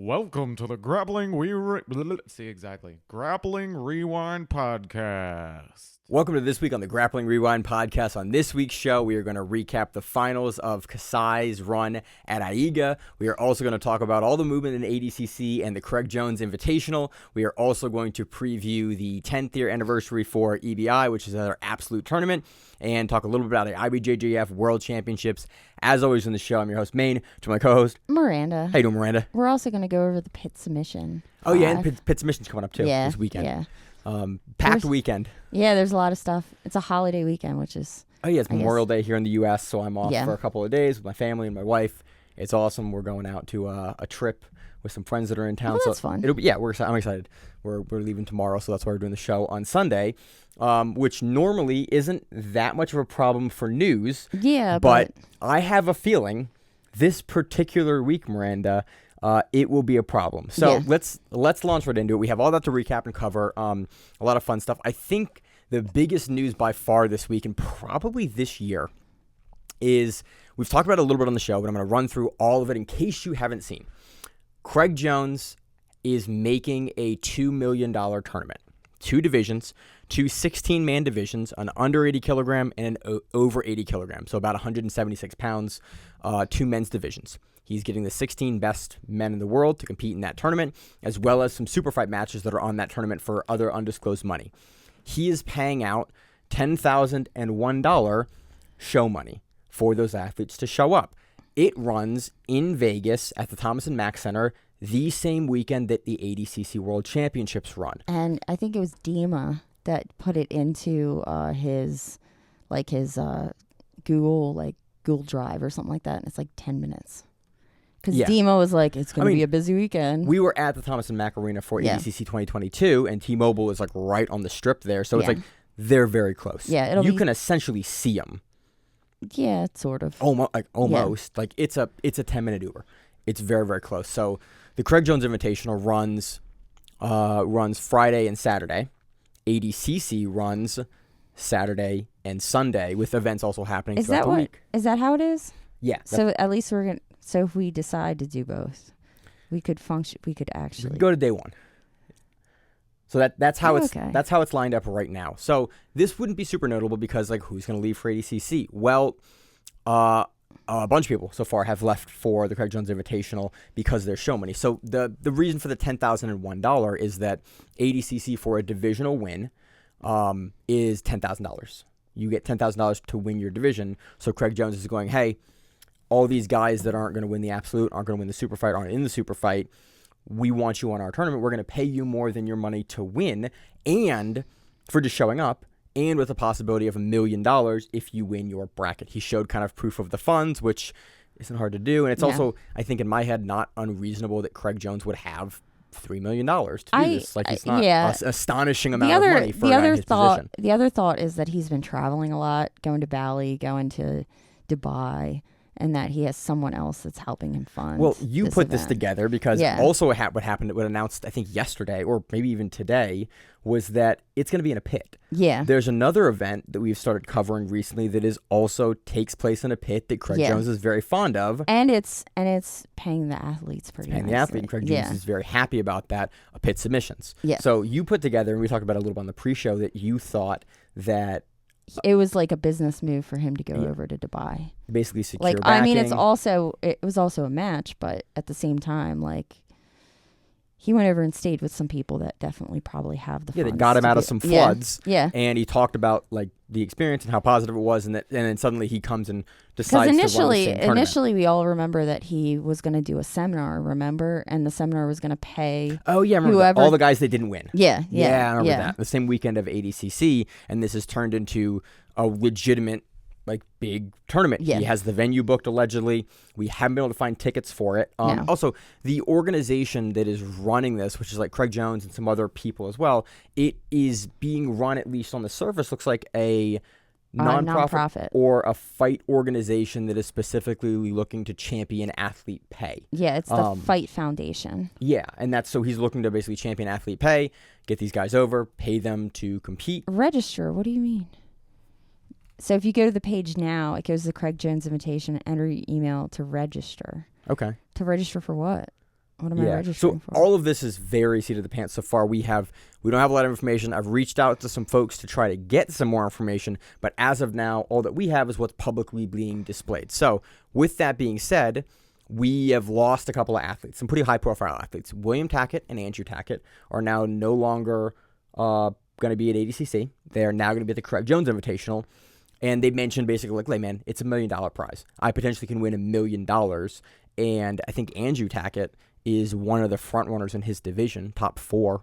Welcome to the Grappling Grappling Rewind Podcast. Welcome to This Week on the Grappling Rewind Podcast. On this week's show, we are going to recap the finals of Kasai's run at AIGA. We are also going to talk about all the movement in ADCC and the Craig Jones Invitational. We are also going to preview the 10th year anniversary for EBI, which is our absolute tournament, and talk a little bit about the IBJJF World Championships. As always in the show, I'm your host, Maine, to my co-host, Miranda. How you doing, Miranda? We're also going to go over the pit submission. Oh, yeah, and pit submission's coming up, too, this weekend. Yeah. Packed weekend. Yeah, there's a lot of stuff. It's a holiday weekend, which is... Oh, yeah, it's Memorial Day here in the U.S., so I'm off for a couple of days with my family and my wife. It's awesome. We're going out to a trip with some friends that are in town. Oh, that's fun. I'm excited. We're leaving tomorrow, so that's why we're doing the show on Sunday, which normally isn't that much of a problem for news. Yeah, but I have a feeling this particular week, Miranda, it will be a problem. So let's launch right into it. We have all that to recap and cover. A lot of fun stuff. I think the biggest news by far this week, and probably this year, is we've talked about it a little bit on the show, but I'm going to run through all of it in case you haven't seen. Craig Jones is making a $2 million tournament. 2 divisions, 2 16-man divisions, an under 80 kilogram and an over 80 kilogram, so about 176 pounds, 2 men's divisions. He's getting the 16 best men in the world to compete in that tournament, as well as some super fight matches that are on that tournament for other undisclosed money. He is paying out $10,001 show money for those athletes to show up. It runs in Vegas at the Thomas & Mack Center the same weekend that the ADCC World Championships run. And I think it was Dima that put it into his Google Drive or something like that, and it's like 10 minutes. Because Dima was like, it's going to be a busy weekend. We were at the Thomas & Mack Arena for ADCC 2022, and T-Mobile is like right on the strip there, so it's like they're very close. Yeah, you can essentially see them. Yeah, sort of. Almost. Like it's a 10-minute Uber. It's very, very close. So the Craig Jones Invitational runs Friday and Saturday. ADCC runs Saturday and Sunday, with events also happening throughout the week. Is that how it is? Yeah. So at least we're going to... So if we decide to do both, we could function. We could actually go to day one. So that's how it's lined up right now. So this wouldn't be super notable because who's going to leave for ADCC? Well, a bunch of people so far have left for the Craig Jones Invitational because there's show money. So the reason for the $10,001 is that ADCC for a divisional win is $10,000. You get $10,000 to win your division. So Craig Jones is going, hey, all these guys that aren't going to win the absolute, aren't going to win the super fight, aren't in the super fight, we want you on our tournament. We're going to pay you more than your money to win and for just showing up, and with the possibility of $1 million if you win your bracket. He showed kind of proof of the funds, which isn't hard to do. And it's also, I think in my head, not unreasonable that Craig Jones would have $3 million to do this. It's not an astonishing amount of money for a guy in his position. The other thought is that he's been traveling a lot, going to Bali, going to Dubai, and that he has someone else that's helping him fund. Well, you put this together because also what happened, what announced, I think, yesterday or maybe even today, was that it's going to be in a pit. Yeah. There's another event that we've started covering recently that is also takes place in a pit that Craig Jones is very fond of. And it's paying the athletes pretty nicely. Paying the athlete, and Craig Jones is very happy about that, pit submissions. Yeah. So you put together, and we talked about it a little bit on the pre-show, that you thought that it was like a business move for him to go over to Dubai. Basically secure backing. it was also a match, but at the same time, he went over and stayed with some people that definitely probably have the funds. They got him out of some floods. Yeah. And he talked about the experience and how positive it was, and then suddenly he comes and decides to run the same tournament. Initially we all remember that he was going to do a seminar, remember? And the seminar was going to pay whoever, all the guys that didn't win. Yeah, I remember that. The same weekend of ADCC, and this has turned into a legitimate big tournament. Yeah. He has the venue booked allegedly. We haven't been able to find tickets for it. Also, the organization that is running this, which is Craig Jones and some other people as well, it is being run, at least on the surface, looks like a non-profit or a fight organization that is specifically looking to champion athlete pay. Yeah, it's the Fight Foundation. Yeah, and so he's looking to basically champion athlete pay, get these guys over, pay them to compete. Register, what do you mean? So if you go to the page now, it goes to the Craig Jones Invitation, enter your email to register. Okay. To register for what? What am I registering for? All of this is very seat of the pants so far. We don't have a lot of information. I've reached out to some folks to try to get some more information, but as of now, all that we have is what's publicly being displayed. So with that being said, we have lost a couple of athletes, some pretty high-profile athletes. William Tackett and Andrew Tackett are now no longer going to be at ADCC. They are now going to be at the Craig Jones Invitational, and they mentioned basically like, hey, man, it's $1 million prize. I potentially can win $1 million, and I think Andrew Tackett is one of the front runners in his division, top 5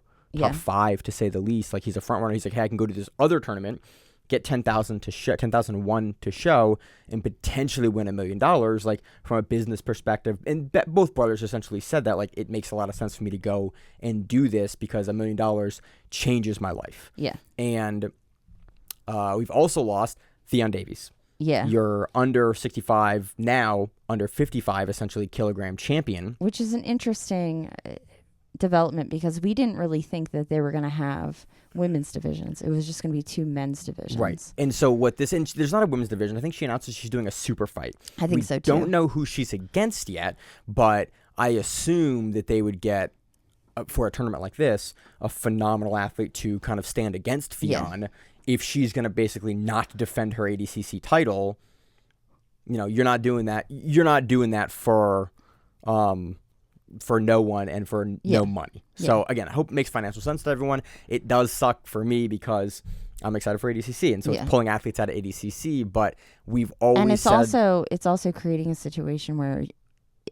to say the least. Like, he's a front runner. He's like, hey, I can go to this other tournament, get 10,001 to show, and potentially win $1 million. Like, from a business perspective, and both brothers essentially said that, like, it makes a lot of sense for me to go and do this because $1 million changes my life. Yeah. And we've also lost Ffion Davies. Yeah. You're under 65 now, under 55 essentially kilogram champion. Which is an interesting development because we didn't really think that they were going to have women's divisions. It was just going to be 2 men's divisions. Right. And so there's not a women's division. I think she announced that she's doing a super fight. I think so too. Don't know who she's against yet, but I assume that they would get, for a tournament like this, a phenomenal athlete to kind of stand against Ffion. Yeah. If she's going to basically not defend her ADCC title, you're not doing that. You're not doing that for no one and for no money. So again, I hope it makes financial sense to everyone. It does suck for me because I'm excited for ADCC, and so it's pulling athletes out of ADCC. But we've always and it's also creating a situation where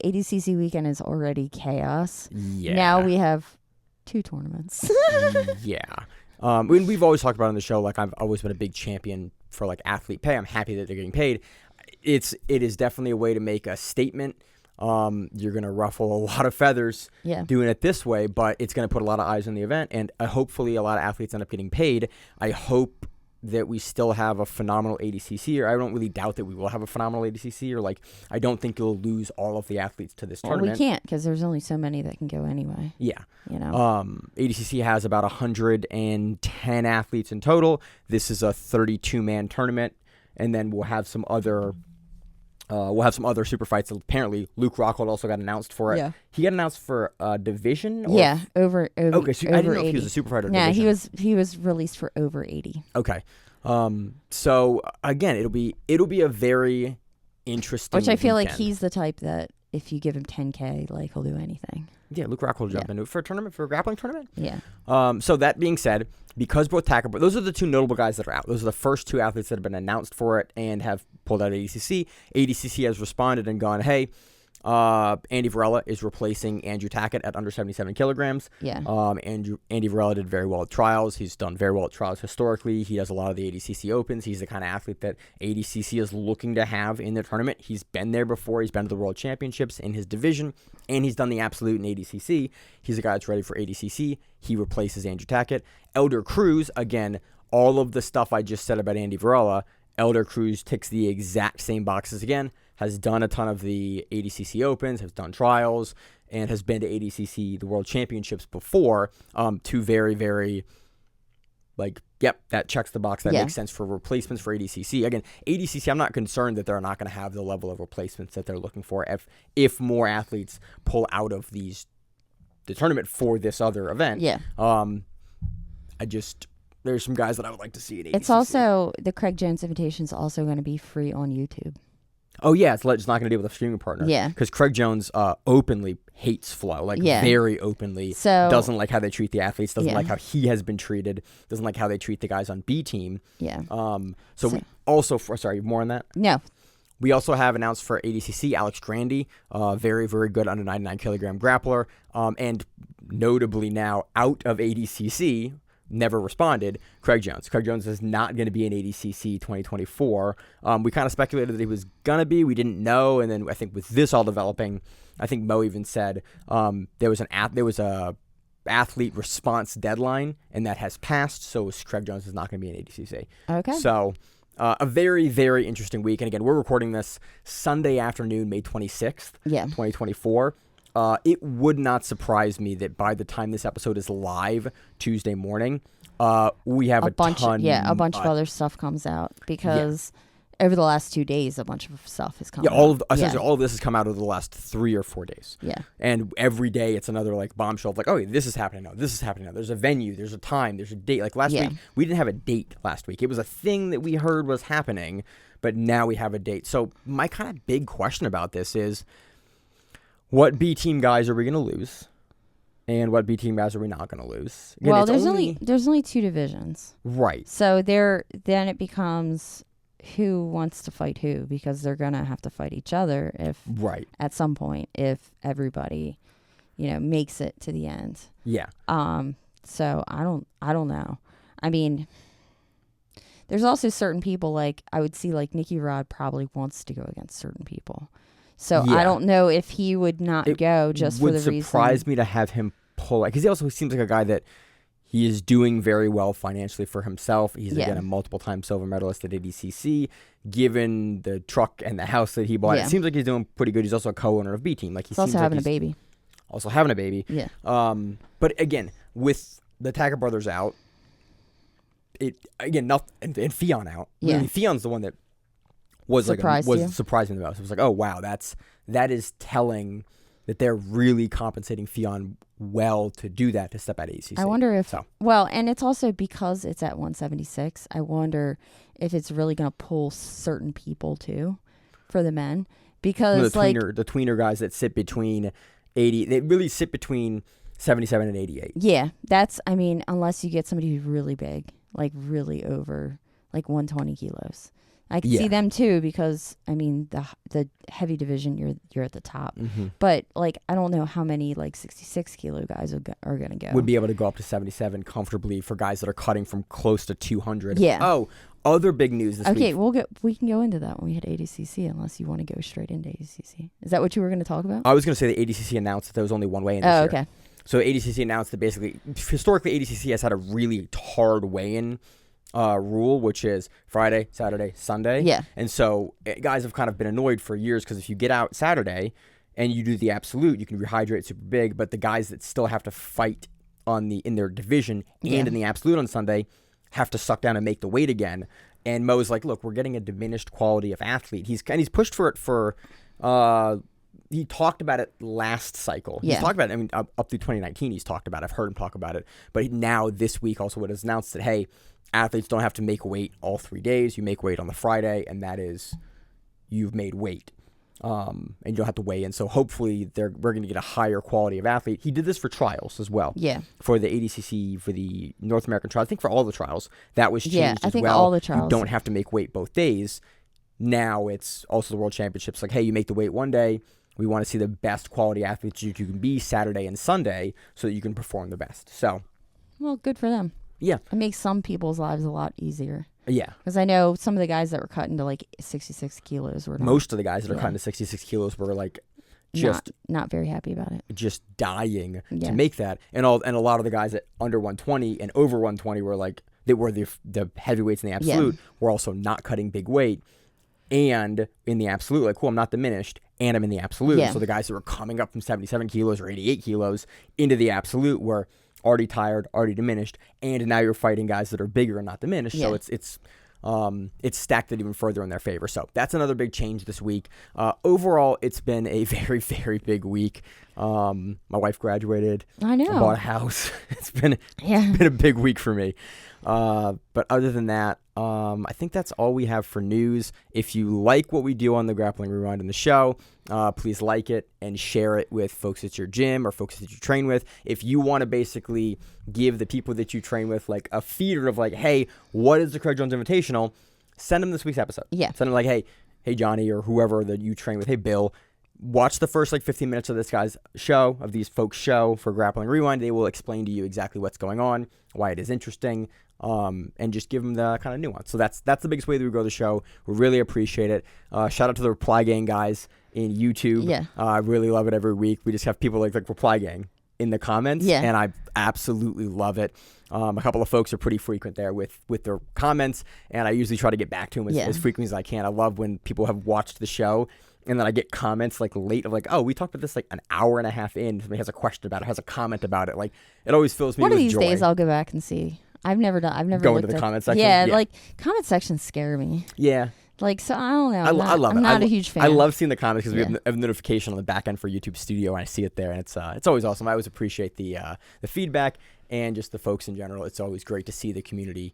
ADCC weekend is already chaos. Yeah. Now we have 2 tournaments. Yeah. We've always talked about on the show, like, I've always been a big champion for, like, athlete pay. I'm happy that they're getting paid. It is definitely a way to make a statement. You're going to ruffle a lot of feathers doing it this way, but it's going to put a lot of eyes on the event, and hopefully a lot of athletes end up getting paid. I hope that we still have a phenomenal ADCC, or I don't really doubt that we will have a phenomenal ADCC, or, like, I don't think you'll lose all of the athletes to this tournament. We can't, because there's only so many that can go anyway. Yeah. ADCC has about 110 athletes in total. This is a 32-man tournament, and then we'll have some other super fights. Apparently, Luke Rockhold also got announced for it. Yeah. He got announced for a division? Over okay, so over I didn't know 80. if he was a super fighter. Yeah, division. he was released for over 80. Okay. So again, it'll be a very interesting Which I feel weekend. like he's the type that if you give him 10K, like, he'll do anything. Yeah, Luke Rockhold will jump into it for a grappling tournament. Yeah. So that being said, because both Tackett, those are the 2 notable guys that are out. Those are the first 2 athletes that have been announced for it and have pulled out ADCC. ADCC has responded and gone, hey, Andy Varela is replacing Andrew Tackett at under 77 kilograms. Yeah. Andy Varela did very well at trials. He's done very well at trials historically. He does a lot of the ADCC Opens. He's the kind of athlete that ADCC is looking to have in the tournament. He's been there before. He's been to the World Championships in his division, and he's done the absolute in ADCC. He's a guy that's ready for ADCC. He replaces Andrew Tackett. Eldar Cruz, again, all of the stuff I just said about Andy Varela, Eldar Cruz ticks the exact same boxes again. Has done a ton of the ADCC Opens, has done trials, and has been to ADCC, the World Championships before. 2 very, very, that checks the box. That makes sense for replacements for ADCC. Again, ADCC, I'm not concerned that they're not going to have the level of replacements that they're looking for if more athletes pull out of the tournament for this other event. Yeah. There's some guys that I would like to see at ADCC. It's also, the Craig Jones Invitation is also going to be free on YouTube. Oh, yeah, it's not going to deal with a streaming partner. Yeah. Because Craig Jones openly hates Flow, very openly. So, doesn't like how they treat the athletes, doesn't like how he has been treated, doesn't like how they treat the guys on B team. Yeah. So we also, more on that? No. We also have announced for ADCC, Alex Grandy, very, very good under 99 kilogram grappler, and notably now out of ADCC, never responded, Craig Jones. Craig Jones is not going to be in ADCC 2024. We kind of speculated that he was going to be. We didn't know. And then I think with this all developing, I think Mo even said there was a athlete response deadline, and that has passed. So Craig Jones is not going to be in ADCC. Okay. So a very, very interesting week. And again, we're recording this Sunday afternoon, May 26th, 2024. It would not surprise me that by the time this episode is live Tuesday morning, we have a bunch of other stuff comes out because over the last 2 days, a bunch of stuff has come. Yeah, out. All of this has come out over the last 3 or 4 days. Yeah. And every day it's another like bombshell of like, oh, this is happening now. This is happening now. There's a venue. There's a time. There's a date. Like last week, we didn't have a date last week. It was a thing that we heard was happening, but now we have a date. So my kind of big question about this is, what B team guys are we going to lose? And what B team guys are we not going to lose? Again, well, there's only 2 divisions. Right. So then it becomes who wants to fight who, because they're going to have to fight each other at some point if everybody, makes it to the end. Yeah. So I don't know. I mean, there's also certain people, like I would see like Nicky Ryan probably wants to go against certain people. So I don't know if he would not go just for the reason. It would surprise me to have him pull it, because he also seems like a guy that he is doing very well financially for himself. He's again a multiple-time silver medalist at ADCC. Given the truck and the house that he bought, it seems like he's doing pretty good. He's also a co-owner of B Team. Like he's also having a baby. Also having a baby. Yeah. But again, with the Tackett brothers out, and Ffion out. Yeah. Really, Fion's the one that was surprising the most. It was like, oh wow, that is telling that they're really compensating Ffion well to do that, to step out of ADCC. I wonder if and it's also because it's at 176. I wonder if it's really going to pull certain people too for the men, because the tweener guys that sit between 80, they really sit between 77 and 88. Yeah, unless you get somebody who's really big, like really over like 120 kilos. I can see them too, because the heavy division you're at the top, but like I don't know how many like 66 kilo guys are gonna go. Would be able to go up to 77 comfortably for guys that are cutting from close to 200. Yeah. Oh, other big news this week. Okay, we can go into that when we hit ADCC, unless you want to go straight into ADCC. Is that what you were going to talk about? I was going to say the ADCC announced that there was only one way in this year. Okay. So ADCC announced that basically, historically, ADCC has had a really hard weigh-in rule, which is Friday, Saturday, Sunday. Yeah. And so guys have kind of been annoyed for years, because if you get out Saturday and you do the absolute, you can rehydrate super big, but the guys that still have to fight in their division and in the absolute on Sunday have to suck down and make the weight again. And Mo's like, look, we're getting a diminished quality of athlete. He's pushed for it for he talked about it last cycle. Yeah. He's talked about it, up through 2019 he's talked about it. I've heard him talk about it. But now this week also it was announced that, hey, athletes don't have to make weight all 3 days. You make weight on the Friday, and that is you've made weight. And you don't have to weigh in. So hopefully we're going to get a higher quality of athlete. He did this for trials as well. Yeah. For the ADCC, for the North American trials. I think for all the trials, that was changed as well. I think all the trials. You don't have to make weight both days. Now it's also the World Championships. Like, hey, you make the weight one day. We want to see the best quality athletes you can be Saturday and Sunday so that you can perform the best. So. Well, good for them. Yeah. It makes some people's lives a lot easier. Yeah. Because I know some of the guys that were cutting to like 66 kilos were not. Most of the guys that are cutting to 66 kilos were like just not very happy about it. Just dying to make that. And a lot of the guys at under 120 and over 120 were like, they were the heavyweights in the absolute, were also not cutting big weight. And in the absolute, like, cool, I'm not diminished, and I'm in the absolute. Yeah. So the guys that were coming up from 77 kilos or 88 kilos into the absolute were already tired, already diminished, and now you're fighting guys that are bigger and not diminished. Yeah. So it's stacked it even further in their favor. So that's another big change this week. Overall, it's been a very, very big week. My wife graduated. I know. I bought a house. It's been a big week for me. But other than that, I think that's all we have for news. If you like what we do on the Grappling Rewind in the show, please like it and share it with folks at your gym or folks that you train with. If you want to basically give the people that you train with like a feeder of like, hey, what is the Craig Jones Invitational? Send them this week's episode. Yeah. Send them like, hey Johnny, or whoever that you train with. Hey Bill, watch the first 15 minutes of this guy's show, of these folks' show for Grappling Rewind. They will explain to you exactly what's going on, why it is interesting, and just give them the kind of nuance. So that's the biggest way that we grow the show. We really appreciate it. Shout out to the Reply Gang guys in YouTube. Yeah. I really love it every week. We just have people like Reply Gang in the comments, and I absolutely love it. A couple of folks are pretty frequent there with their comments, and I usually try to get back to them as frequently as I can. I love when people have watched the show, and then I get comments late of oh, we talked about this an hour and a half in. Somebody has a question about it, has a comment about it. It always fills me with joy. One of these days I'll go back and see. I've never go into the comment section. Yeah, comment sections scare me. Yeah. Like, so I don't know. I love it. I'm not a huge fan. I love seeing the comments because we have a notification on the back end for YouTube Studio, and I see it there, and it's always awesome. I always appreciate the feedback and just the folks in general. It's always great to see the community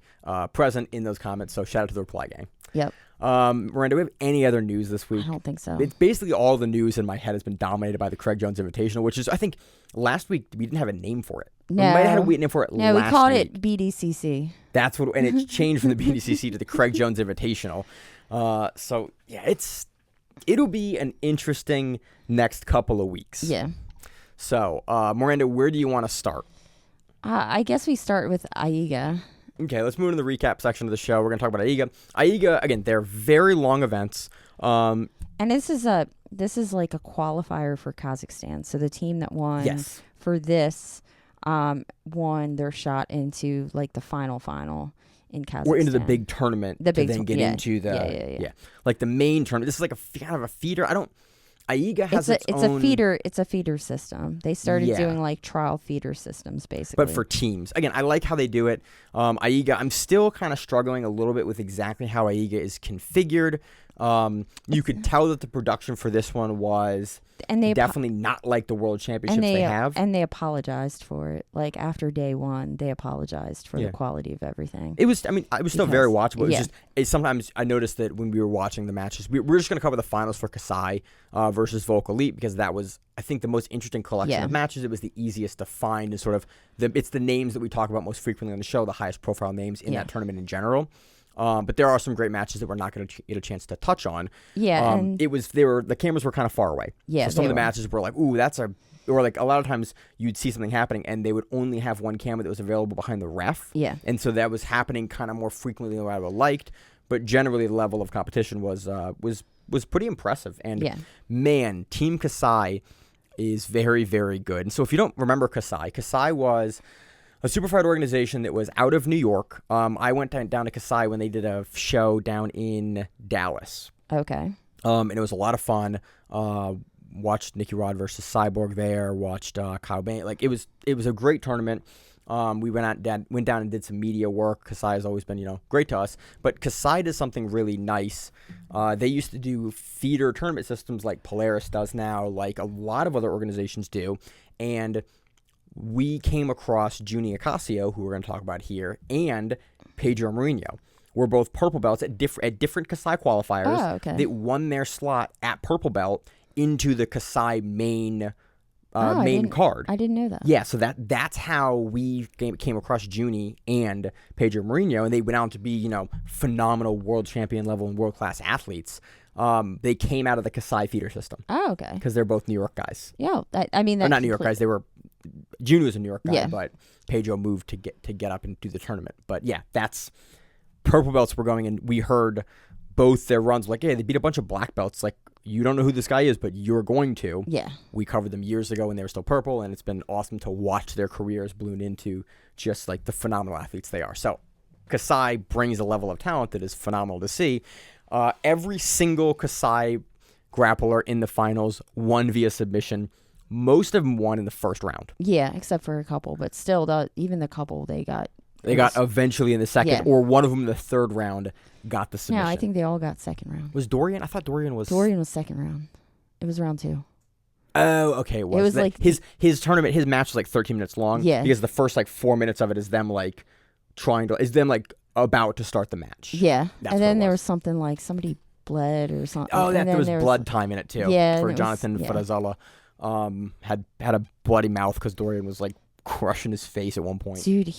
present in those comments. So shout out to the reply gang. Yep. Miranda, do we have any other news this week? I don't think so. It's basically all the news in my head has been dominated by the Craig Jones Invitational, which is, I think, last week we didn't have a name for it. No. We might have had a name for it last week. No, we called it BDCC. That's what, and it's changed from the BDCC to the Craig Jones Invitational. So yeah, it'll be an interesting next couple of weeks. Yeah. So, Miranda, where do you want to start? I guess we start with AIGA. Okay, let's move into the recap section of the show. We're going to talk about AIGA. AIGA, again, they're very long events. And this is like a qualifier for Kazakhstan. So the team that won for this won their shot into like the final in Kazakhstan. Or into the big tournament to then get into the like the main tournament. This is like a kind of a feeder. AIGA has its own... It's a feeder system. They started doing like trial feeder systems, basically. But for teams. Again, I like how they do it. AIGA, I'm still kind of struggling a little bit with exactly how AIGA is configured. You could tell that the production for this one was definitely not like the World Championships they have. And they apologized for it. Like after day one, they apologized for the quality of everything. It was still very watchable. It was just, sometimes I noticed that when we were watching the matches, we're just going to cover the finals for Kasai versus Volk Elite because that was, I think, the most interesting collection of matches. It was the easiest to find and sort of, it's the names that we talk about most frequently on the show, the highest profile names in that tournament in general. But there are some great matches that we're not going to get a chance to touch on. Yeah, the cameras were kind of far away. Yeah, so some of the matches were like, ooh, or like a lot of times you'd see something happening and they would only have one camera that was available behind the ref. Yeah, and so that was happening kind of more frequently than what I would have liked. But generally, the level of competition was pretty impressive. And man, Team Kasai is very, very good. And so if you don't remember Kasai was a superfight organization that was out of New York. I went down to Kasai when they did a show down in Dallas. Okay. And it was a lot of fun. Watched Nicky Ryan versus Cyborg there. Watched Kyle Bain. Like it was a great tournament. We went down and did some media work. Kasai has always been great to us. But Kasai does something really nice. They used to do feeder tournament systems like Polaris does now, like a lot of other organizations do, and we came across Juni Ocasio, who we're going to talk about here, and Pedro Mourinho. We're both purple belts at different Kasai qualifiers that won their slot at purple belt into the Kasai main card. I didn't know that. Yeah, so that's how we came across Juni and Pedro Mourinho, and they went out to be phenomenal world champion level and world class athletes. They came out of the Kasai feeder system. Oh, okay. Because they're both New York guys. Yeah, I mean, not New York guys. Juni was a New York guy, but Pedro moved to get up and do the tournament. But yeah, that's purple belts were going, and we heard both their runs. Like, hey, they beat a bunch of black belts. Like, you don't know who this guy is, but you're going to. Yeah. We covered them years ago when they were still purple, and it's been awesome to watch their careers bloom into just like the phenomenal athletes they are. So Kasai brings a level of talent that is phenomenal to see. Every single Kasai grappler in the finals won via submission. Most of them won in the first round. Yeah, except for a couple, but still, even the couple they got eventually in the second, or one of them in the third round got the submission. No, I think they all got second round. Was Dorian? I thought Dorian was second round. It was round 2. Oh, okay. It was like his tournament. His match was like 13 minutes long. Yeah, because the first like 4 minutes of it is them like about to start the match. Yeah, and then there was something like somebody bled or something. Oh, there was blood time in it too. Yeah, for Jonathan Farazella. Had a bloody mouth because Dorian was like crushing his face at one point. Dude,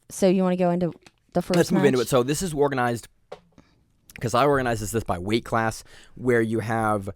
so you want to go into the first Let's match? move into it. So this is organized, because I organizes this by weight class, where you have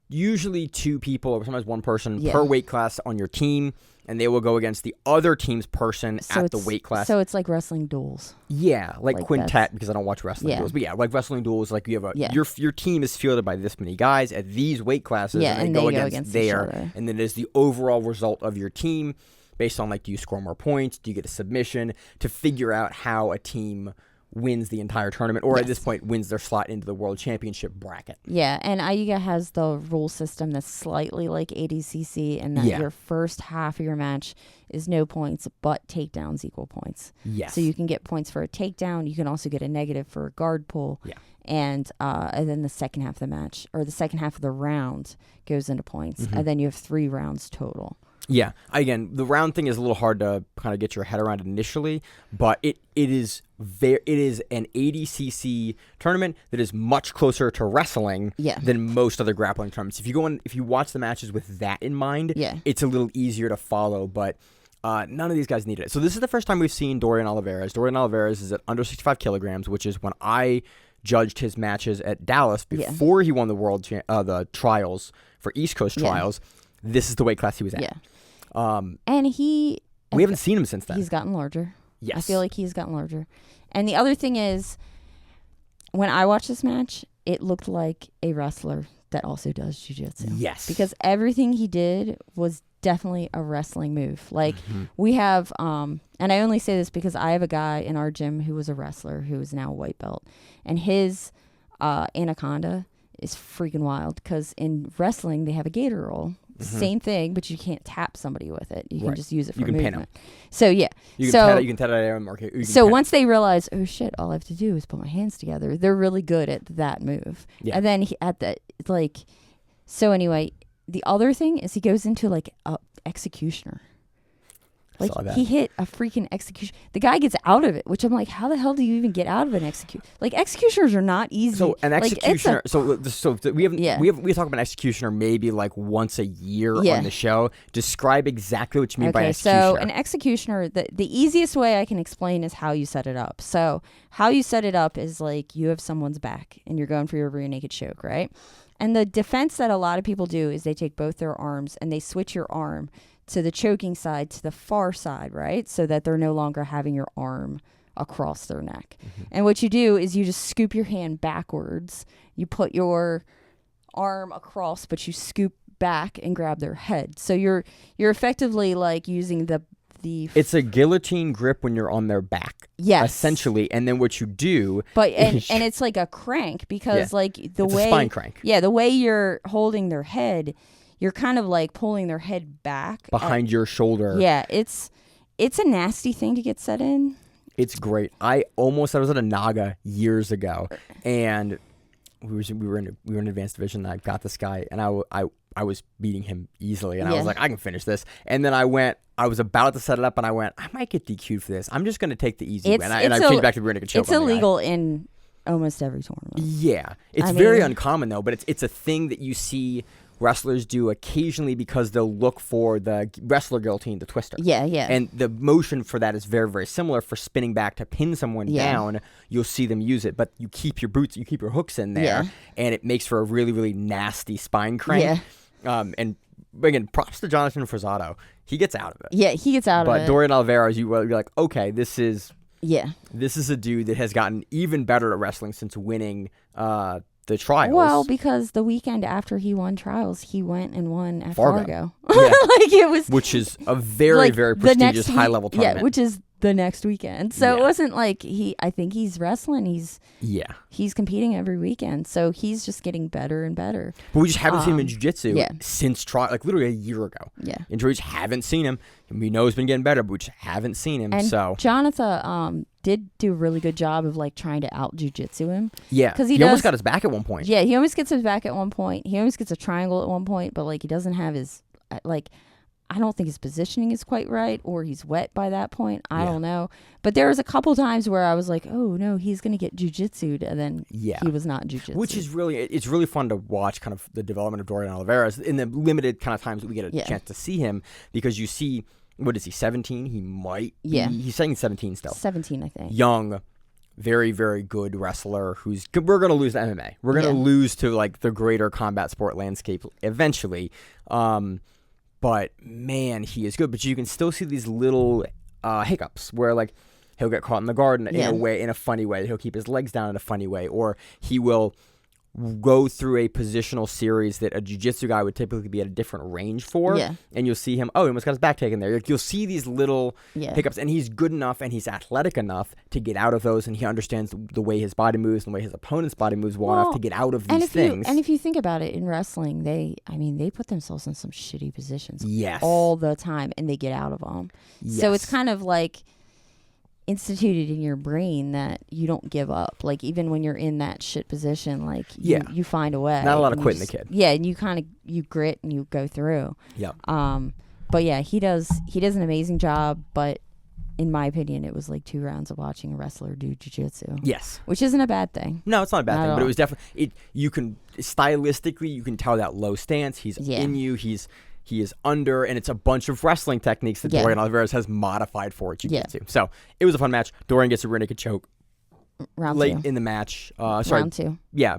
usually 2 people or sometimes 1 person per weight class on your team, and they will go against the other team's person at the weight class. So it's like wrestling duels. Yeah, like quintet, because I don't watch wrestling duels. But yeah, like wrestling duels, like you have your team is fielded by this many guys at these weight classes, and they go against there, and then it is the overall result of your team based on like, do you score more points? Do you get a submission? To figure out how a team wins the entire tournament, or at this point wins their slot into the World Championship bracket. Yeah, and AIGA has the rule system that's slightly like ADCC, and that your first half of your match is no points, but takedowns equal points. Yes. So you can get points for a takedown. You can also get a negative for a guard pull. Yeah. And then the second half of the match, or the second half of the round, goes into points. And then you have 3 rounds total. Yeah. Again, the round thing is a little hard to kind of get your head around initially, but it is an ADCC tournament that is much closer to wrestling than most other grappling tournaments. If you watch the matches with that in mind, it's a little easier to follow, but none of these guys needed it. So this is the first time we've seen Dorian Oliveras. Dorian Oliveras is at under 65 kilograms, which is when I judged his matches at Dallas before he won the trials for East Coast trials. This is the weight class he was at. Yeah. And we haven't seen him since then. He's gotten larger. Yes. I feel like he's gotten larger. And the other thing is, when I watched this match, it looked like a wrestler that also does jiu-jitsu. Yes. Because everything he did was definitely a wrestling move. Like, we have, and I only say this because I have a guy in our gym who was a wrestler who is now a white belt. And his anaconda is freaking wild because in wrestling, they have a gator roll. Same thing, but you can't tap somebody with it. You can just use it for movement. Pin 'em. So yeah, you can tap it. So once they realize, oh shit, all I have to do is put my hands together. They're really good at that move. Yeah. And then so anyway, the other thing is he goes into like a executioner. Like he hit a freaking execution. The guy gets out of it, which I'm like, how the hell do you even get out of an execution? Like executioners are not easy. So an executioner. We talk about an executioner maybe like once a year on the show. Describe exactly what you mean by executioner. So an executioner, the easiest way I can explain is how you set it up. So how you set it up is like you have someone's back and you're going for your rear naked choke, right? And the defense that a lot of people do is they take both their arms and they switch your arm to the choking side, to the far side, right? So that they're no longer having your arm across their neck. And what you do is you just scoop your hand backwards. You put your arm across, but you scoop back and grab their head. So you're effectively like using it's a guillotine grip when you're on their back. Yes. Essentially. And then what you do and it's like a crank because like it's a spine crank. Yeah, the way you're holding their head, you're kind of like pulling their head back behind your shoulder. Yeah, it's a nasty thing to get set in. It's great. I was at a Naga years ago, and we were in advanced division. And I got this guy, and I was beating him easily, and I was like, I can finish this. And then I was about to set it up, and I went, I might get DQ'd for this. I'm just going to take the easy way. And I changed back to rear naked choke. It's illegal in almost every tournament. Yeah, it's very uncommon though, but it's a thing that you see wrestlers do occasionally because they'll look for the wrestler guillotine, the twister. Yeah, yeah. And the motion for that is very, very similar. For spinning back to pin someone down, you'll see them use it, but you keep your hooks in there, and it makes for a really, really nasty spine crank. Yeah. And again, props to Jonathan Frazado. He gets out of it. Yeah, he gets out of it. But Dorian Oliveras, you're like, okay, this is a dude that has gotten even better at wrestling since winning the trials. Well, because the weekend after he won trials, he went and won at Fargo. Which is a very, very prestigious high-level tournament. Yeah, which is the next weekend. So it wasn't like I think he's wrestling. He's competing every weekend. So he's just getting better and better. But we just haven't seen him in jiu-jitsu since like literally a year ago. Yeah. And we just haven't seen him. And we know he's been getting better, but we just haven't seen him. And so Jonathan did do a really good job of like trying to out jiu-jitsu him. Yeah. Because he almost got his back at one point. Yeah, he almost gets his back at one point. He almost gets a triangle at one point, but like he doesn't have his I don't think his positioning is quite right, or he's wet by that point. I don't know. But there was a couple times where I was like, oh no, he's going to get jiu-jitsu'd, and then he was not jiu-jitsu. Which is it's really fun to watch kind of the development of Dorian Oliveras in the limited kind of times that we get a chance to see him, because you see, what is he, 17? He might be. He's saying 17 still. 17, I think. Young, very, very good wrestler we're going to lose to MMA. We're going to lose to like the greater combat sport landscape eventually. But man, he is good. But you can still see these little hiccups where like he'll get caught in the guard in a funny way. He'll keep his legs down in a funny way, or he will go through a positional series that a jiu-jitsu guy would typically be at a different range for. Yeah. And you'll see him, he almost got his back taken there. Like, you'll see these little pickups, and he's good enough and he's athletic enough to get out of those, and he understands the way his body moves and the way his opponent's body moves well enough to get out of these things. And if you think about it, in wrestling, they put themselves in some shitty positions Yes. all the time, and they get out of them. Yes. So it's kind of like instituted in your brain that you don't give up. Like, even when you're in that shit position, like you find a way. Not a lot of quitting the kid. Yeah, and you grit and you go through. Yeah. But yeah, he does an amazing job, but in my opinion, it was like 2 rounds of watching a wrestler do jiu-jitsu. Yes. Which isn't a bad thing. No, it's not a bad thing, but it was definitely you can stylistically you can tell that low stance, he's in you, he is under, and it's a bunch of wrestling techniques that Dorian Oliveira has modified for jiu-jitsu. So it was a fun match. Dorian gets a rear naked choke late in the match. Round 2. Yeah,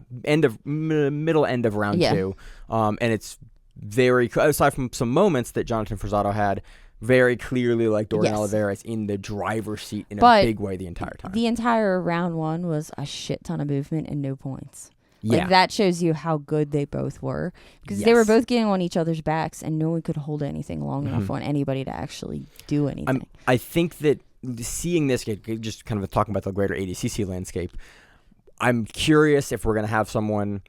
middle end of round 2. And it's very, aside from some moments that Jonathan Frazado had, very clearly like Dorian Oliveira is in the driver's seat in a big way the entire time. The entire round 1 was a shit ton of movement and no points. Like, that shows you how good they both were, because they were both getting on each other's backs, and no one could hold anything long enough on anybody to actually do anything. I think that seeing this, just kind of talking about the greater ADCC landscape, I'm curious if we're going to have someone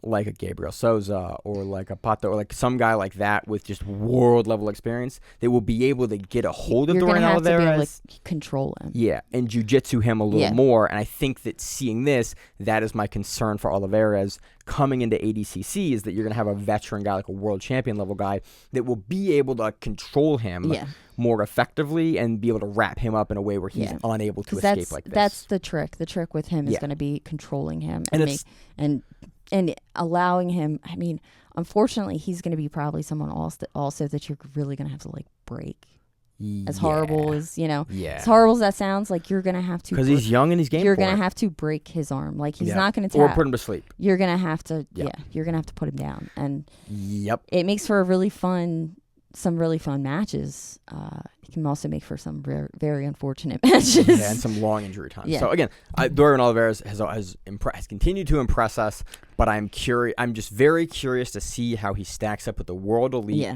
like a Gabriel Souza or like a Pato or like some guy like that with just world level experience that will be able to get a hold of Dorian Oliveira. You're going to have to be able to control him. Yeah, and jiu-jitsu him a little more. And I think that seeing this, that is my concern for Oliveira's coming into ADCC, is that you're going to have a veteran guy, like a world champion level guy, that will be able to control him more effectively and be able to wrap him up in a way where he's unable to escape like this. That's the trick. The trick with him is going to be controlling him and allowing him. I mean, unfortunately, he's going to be probably someone also that you're really going to have to like break. As horrible as, as horrible as that sounds, like you're going to have to. Because he's young and he's game. You're going to have to break his arm. Like, he's not going to tap. Or put him to sleep. You're going to have to, you're going to have to put him down. And it makes for some really fun matches. It can also make for some very unfortunate matches. Yeah, and some long injury time. So again, Dorian Oliveira has continued to impress us, but I'm just very curious to see how he stacks up with the world elite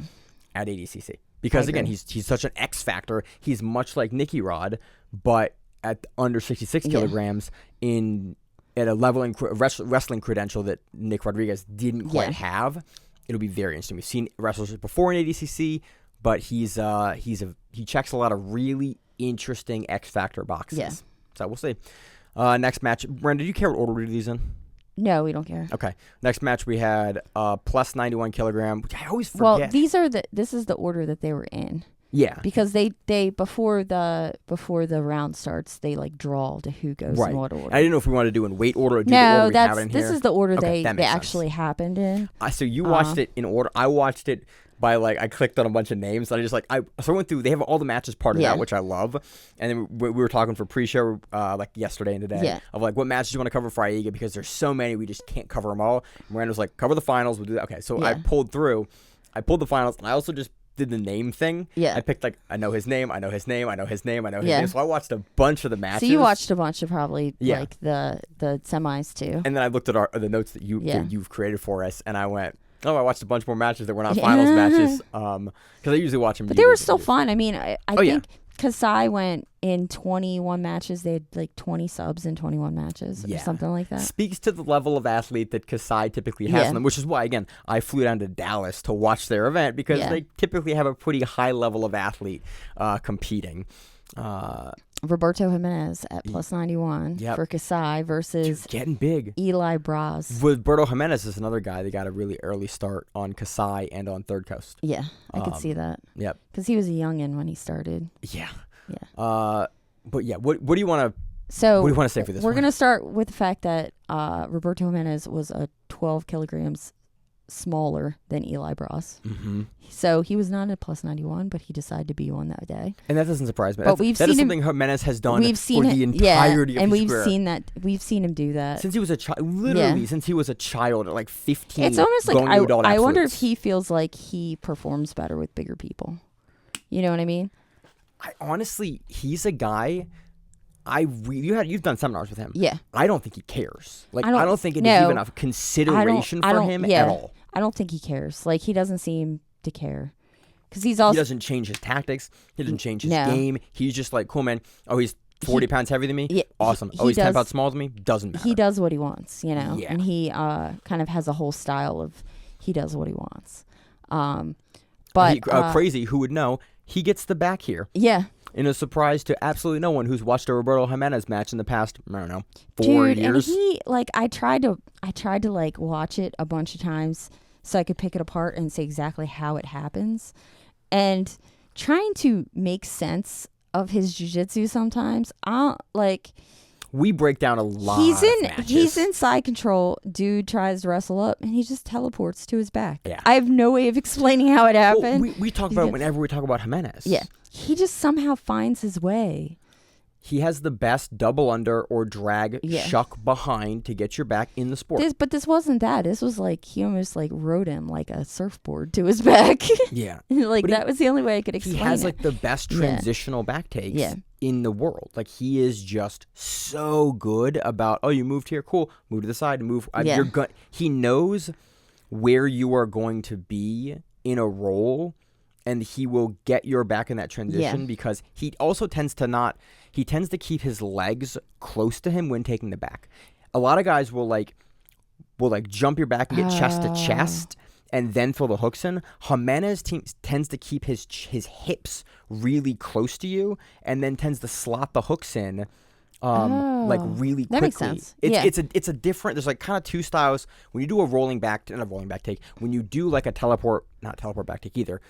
at ADCC. Because again, he's such an X factor. He's much like Nicky Rod, but at under 66 kilograms at a level in wrestling credential that Nick Rodriguez didn't quite have. It'll be very interesting. We've seen wrestlers before in ADCC, but he checks a lot of really interesting X factor boxes. Yeah. So we'll see. Next match, Brenda, do you care what order we do these in? No, we don't care. Okay. Next match we had plus 91 kilogram, which I always forget. Well, this is the order that they were in. Yeah. Because they before the round starts, they like draw to who goes in what order. I didn't know if we wanted to do in weight order or do the order we have it in here. This is the order they actually happened in. So you watched it in order. I watched it by I clicked on a bunch of names and I went through. They have all the matches parted out, which I love. And then we were talking for pre-show yesterday and today of what matches you want to cover for AIGA, because there's so many we just can't cover them all. And Miranda was like, cover the finals. We'll do that. Okay, so I pulled the finals, and I also just did the name thing. Yeah, I picked I know his name, I know his name, I know his name, I know his name. So I watched a bunch of the matches. So you watched a bunch of probably like the semis too. And then I looked at the notes that you've created for us, and I went, I watched a bunch more matches that were not finals matches. Because I usually watch them. But they were still fun. I mean, I think Kasai went in 21 matches. They had like 20 subs in 21 matches or something like that. Speaks to the level of athlete that Kasai typically has in them, which is why, again, I flew down to Dallas to watch their event, because they typically have a pretty high level of athlete competing. Roberto Jimenez at plus 91 for Kasai versus getting big Eli Braz. Roberto Jimenez is another guy that got a really early start on Kasai and on Third Coast. Yeah, I could see that. Yep. Because he was a youngin when he started. Yeah. Yeah. But yeah, what do you want to? So what do you want to say for this? We're gonna start with the fact that Roberto Jimenez was 12 kilograms smaller than Eli Braz. Mm-hmm. So he was not at plus 91, but he decided to be one that day. And that doesn't surprise me. But that is something Jimenez has done for the entirety of his career. We've seen him do that since he was a child. Literally, since he was a child at like 15. It's almost like I wonder if he feels like he performs better with bigger people. You know what I mean? Honestly, he's a guy. You've done seminars with him. Yeah. I don't think he cares. Like I don't think it is even a consideration for him at all. I don't think he cares. Like he doesn't seem to care. Because he doesn't change his tactics. He doesn't change his game. He's just like, cool, man. Oh, he's 40 pounds heavier than me? Yeah, awesome. He's 10 pounds smaller than me? Doesn't matter. He does what he wants, you know? Yeah. And he kind of has a whole style of he does what he wants. But crazy, who would know, he gets the back here. Yeah. In a surprise to absolutely no one who's watched a Roberto Jimenez match in the past, I don't know, 4 years. And he, like, I tried to like watch it a bunch of times so I could pick it apart and say exactly how it happens. And trying to make sense of his jiu-jitsu sometimes, we break down a lot of matches. He's in side control. Dude tries to wrestle up, and he just teleports to his back. Yeah. I have no way of explaining how it happened. Well, we talk about it whenever we talk about Jimenez. Yeah. He just somehow finds his way. He has the best double under or drag shuck behind to get your back in the sport. But this wasn't that. This was like he almost like rode him like a surfboard to his back. Yeah. That was the only way I could explain it. He has like the best transitional back takes in the world. Like he is just so good about, oh, you moved here, cool. Move to the side, move. He knows where you are going to be in a roll. And he will get your back in that transition because he also tends to keep his legs close to him when taking the back. A lot of guys will jump your back and get chest to chest and then throw the hooks in. Jimenez tends to keep his hips really close to you and then tends to slot the hooks in really quickly. That makes sense. It's a different, there's like kind of two styles. When you do a rolling back take, when you do like a not teleport back take either,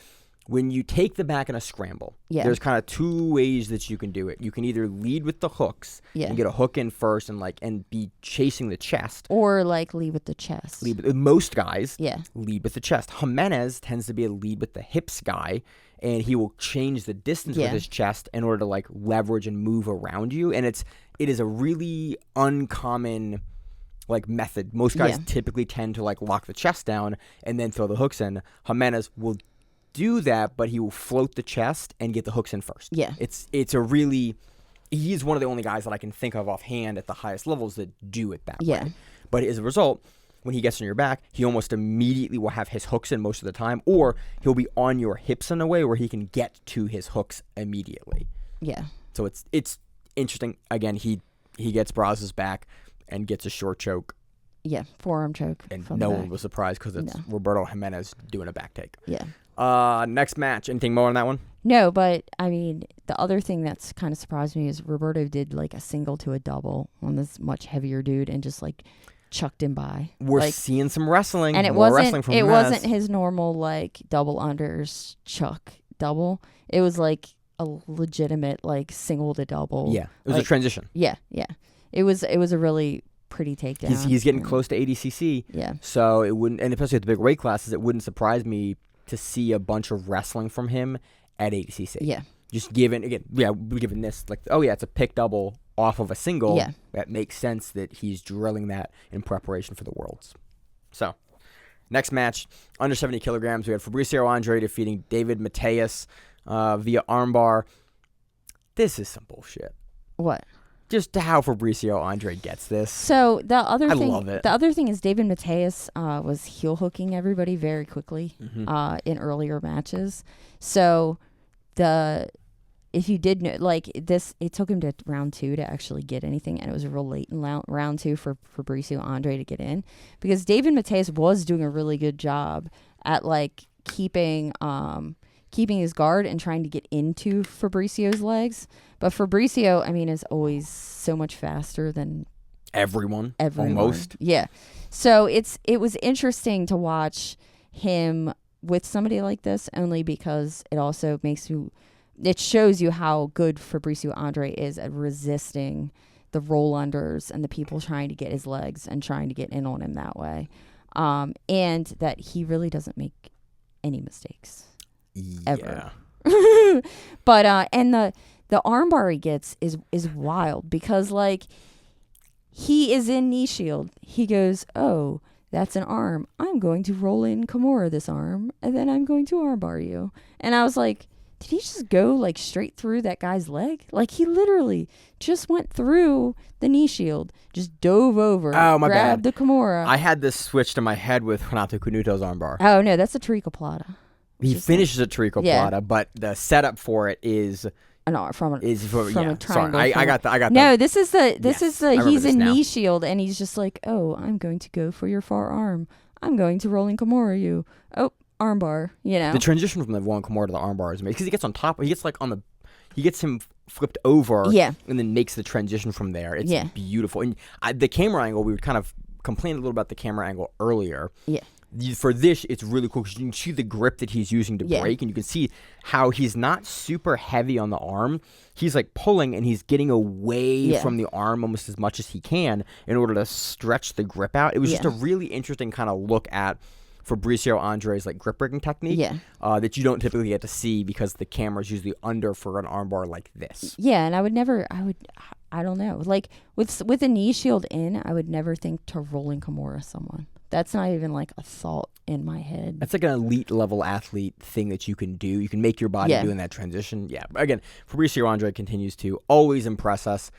when you take the back in a scramble, there's kind of two ways that you can do it. You can either lead with the hooks and get a hook in first and be chasing the chest. Or like lead with the chest. Most guys lead with the chest. Jimenez tends to be a lead with the hips guy, and he will change the distance with his chest in order to like leverage and move around you. And it is a really uncommon like method. Most guys typically tend to like lock the chest down and then throw the hooks in. Jimenez will do that, but he will float the chest and get the hooks in first. Yeah. He's one of the only guys that I can think of offhand at the highest levels that do it that way. But as a result, when he gets on your back, he almost immediately will have his hooks in most of the time, or he'll be on your hips in a way where he can get to his hooks immediately. Yeah. So it's interesting. Again, he gets Braz's back and gets a short choke. Yeah, forearm choke. And no one was surprised because it's Roberto Jimenez doing a back take. Yeah. Next match. Anything more on that one? No, but I mean, the other thing that's kind of surprised me is Roberto did like a single to a double on this much heavier dude and just like chucked him by. We're seeing some wrestling, and it wasn't his normal like double unders chuck double. It was like a legitimate like single to double. Yeah, it was a transition. Yeah. It was a really pretty takedown. He's getting close to ADCC. Yeah. So it wouldn't, and especially at the big weight classes, it wouldn't surprise me to see a bunch of wrestling from him at ADCC. Yeah. Just given this, like, oh yeah, it's a pick double off of a single. Yeah. That makes sense that he's drilling that in preparation for the Worlds. So, next match, under 70 kilograms, we had Fabricio Andre defeating David Mateus via armbar. This is some bullshit. What? Just how Fabricio Andre gets this. So I love it. The other thing is David Mateus was heel hooking everybody very quickly in earlier matches. So if you did know, like this, it took him to round 2 to actually get anything, and it was real late in round 2 for Fabricio Andre to get in, because David Mateus was doing a really good job at like keeping his guard and trying to get into Fabricio's legs. But Fabricio, I mean, is always so much faster than everyone. Almost. Yeah. So it was interesting to watch him with somebody like this, only because it also it shows you how good Fabricio Andre is at resisting the roll unders and the people trying to get his legs and trying to get in on him that way. And that he really doesn't make any mistakes. Ever. Yeah. But and the armbar he gets is wild, because like he is in knee shield. He goes, oh, that's an arm. I'm going to roll in Kimura this arm, and then I'm going to armbar you. And I was like, did he just go like straight through that guy's leg? Like he literally just went through the knee shield, just dove over, grabbed the Kimura. I had this switched in my head with Renato Canuto's armbar. Oh no, that's a Tarico Plata. He finishes a Tarico Plata, but the setup for it is from a triangle. Sorry, I got that. No, this is he's in knee shield and he's just like, oh, I'm going to go for your far arm. I'm going to rolling Kimura you. Oh, armbar, you know. The transition from the one Kimura to the armbar is amazing because he gets on top. He gets like he gets him flipped over, and then makes the transition from there. It's beautiful. And the camera angle, we were kind of complaining a little about the camera angle earlier. Yeah. For this, it's really cool because you can see the grip that he's using to break, and you can see how he's not super heavy on the arm. He's like pulling, and he's getting away from the arm almost as much as he can in order to stretch the grip out. It was just a really interesting kind of look at Fabricio Andre's like grip breaking technique that you don't typically get to see because the camera's usually under for an armbar like this. Yeah, and I don't know. Like with a knee shield in, I would never think to rolling Kimura someone. That's not even like a thought in my head. That's like an elite level athlete thing that you can do. You can make your body doing that transition. Yeah. But again, Fabricio Andre continues to always impress us.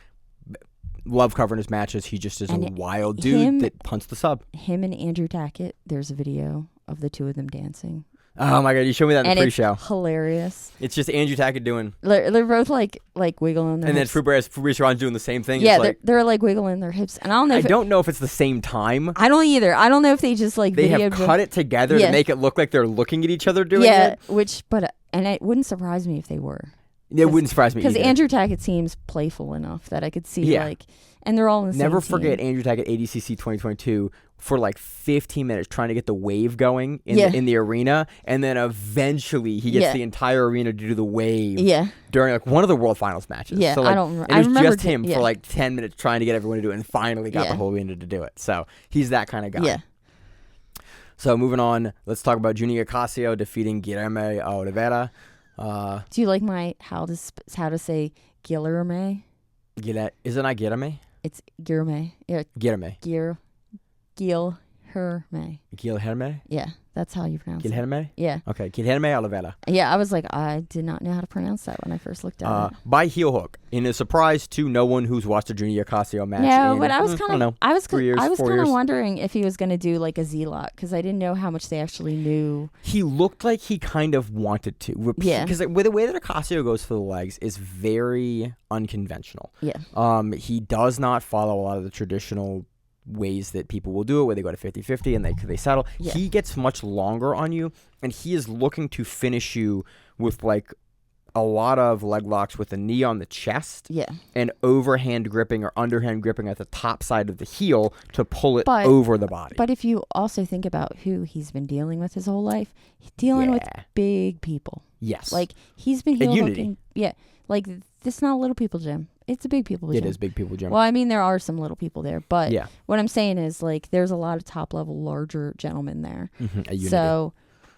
Love covering his matches. He just is a wild dude that punts the sub. Him and Andrew Tackett, there's a video of the two of them dancing. Oh my God, you showed me that in the pre-show. It's hilarious. It's just Andrew Tackett doing. They're both like wiggling their hips. And then Fabricio Andre doing the same thing. Yeah, they're like wiggling their hips. And I don't know if it's the same time. I don't either. I don't know if they just like they have cut it together to make it look like they're looking at each other doing it. And it wouldn't surprise me if they were. It wouldn't surprise me because Andrew Tackett seems playful enough that I could see and they're all in the same Never team. forget Andrew Tackett ADCC 2022 for like 15 minutes trying to get the wave going in the arena, and then eventually he gets the entire arena to do the wave during like one of the World Finals matches. Yeah, so, like, I don't remember. And it was just him for like 10 minutes trying to get everyone to do it, and finally got the whole arena to do it. So he's that kind of guy. Yeah. So moving on, let's talk about Junior Casio defeating Guilherme Oliveira. Do you like my how to say Guilherme? Is it not Guilherme? It's Guilherme. Yeah. Guilherme. Guilherme. Guilherme? Yeah, that's how you pronounce it. Guilherme? Yeah. Okay, Guilherme Oliveira. Yeah, I was like, I did not know how to pronounce that when I first looked at it. By heel hook, in a surprise to no one who's watched a Junior Casio match. No, but I was kind of years. wondering if he was going to do like a Z-lock because I didn't know how much they actually knew. He looked like he kind of wanted to. Yeah. Because the way that a Casio goes for the legs is very unconventional. Yeah. He does not follow a lot of the traditional ways that people will do it, where they go to 50-50 and they settle. Yeah. He gets much longer on you, and he is looking to finish you with like a lot of leg locks with a knee on the chest and overhand gripping or underhand gripping at the top side of the heel to pull it over the body. But if you also think about who he's been dealing with his whole life, he's dealing with big people. Yes. Like he's been heel hooking. Yeah. Like this is not a little people gym. It's a big people gym. It is big people gym. Well, I mean, there are some little people there, but what I'm saying is like there's a lot of top level, larger gentlemen there. So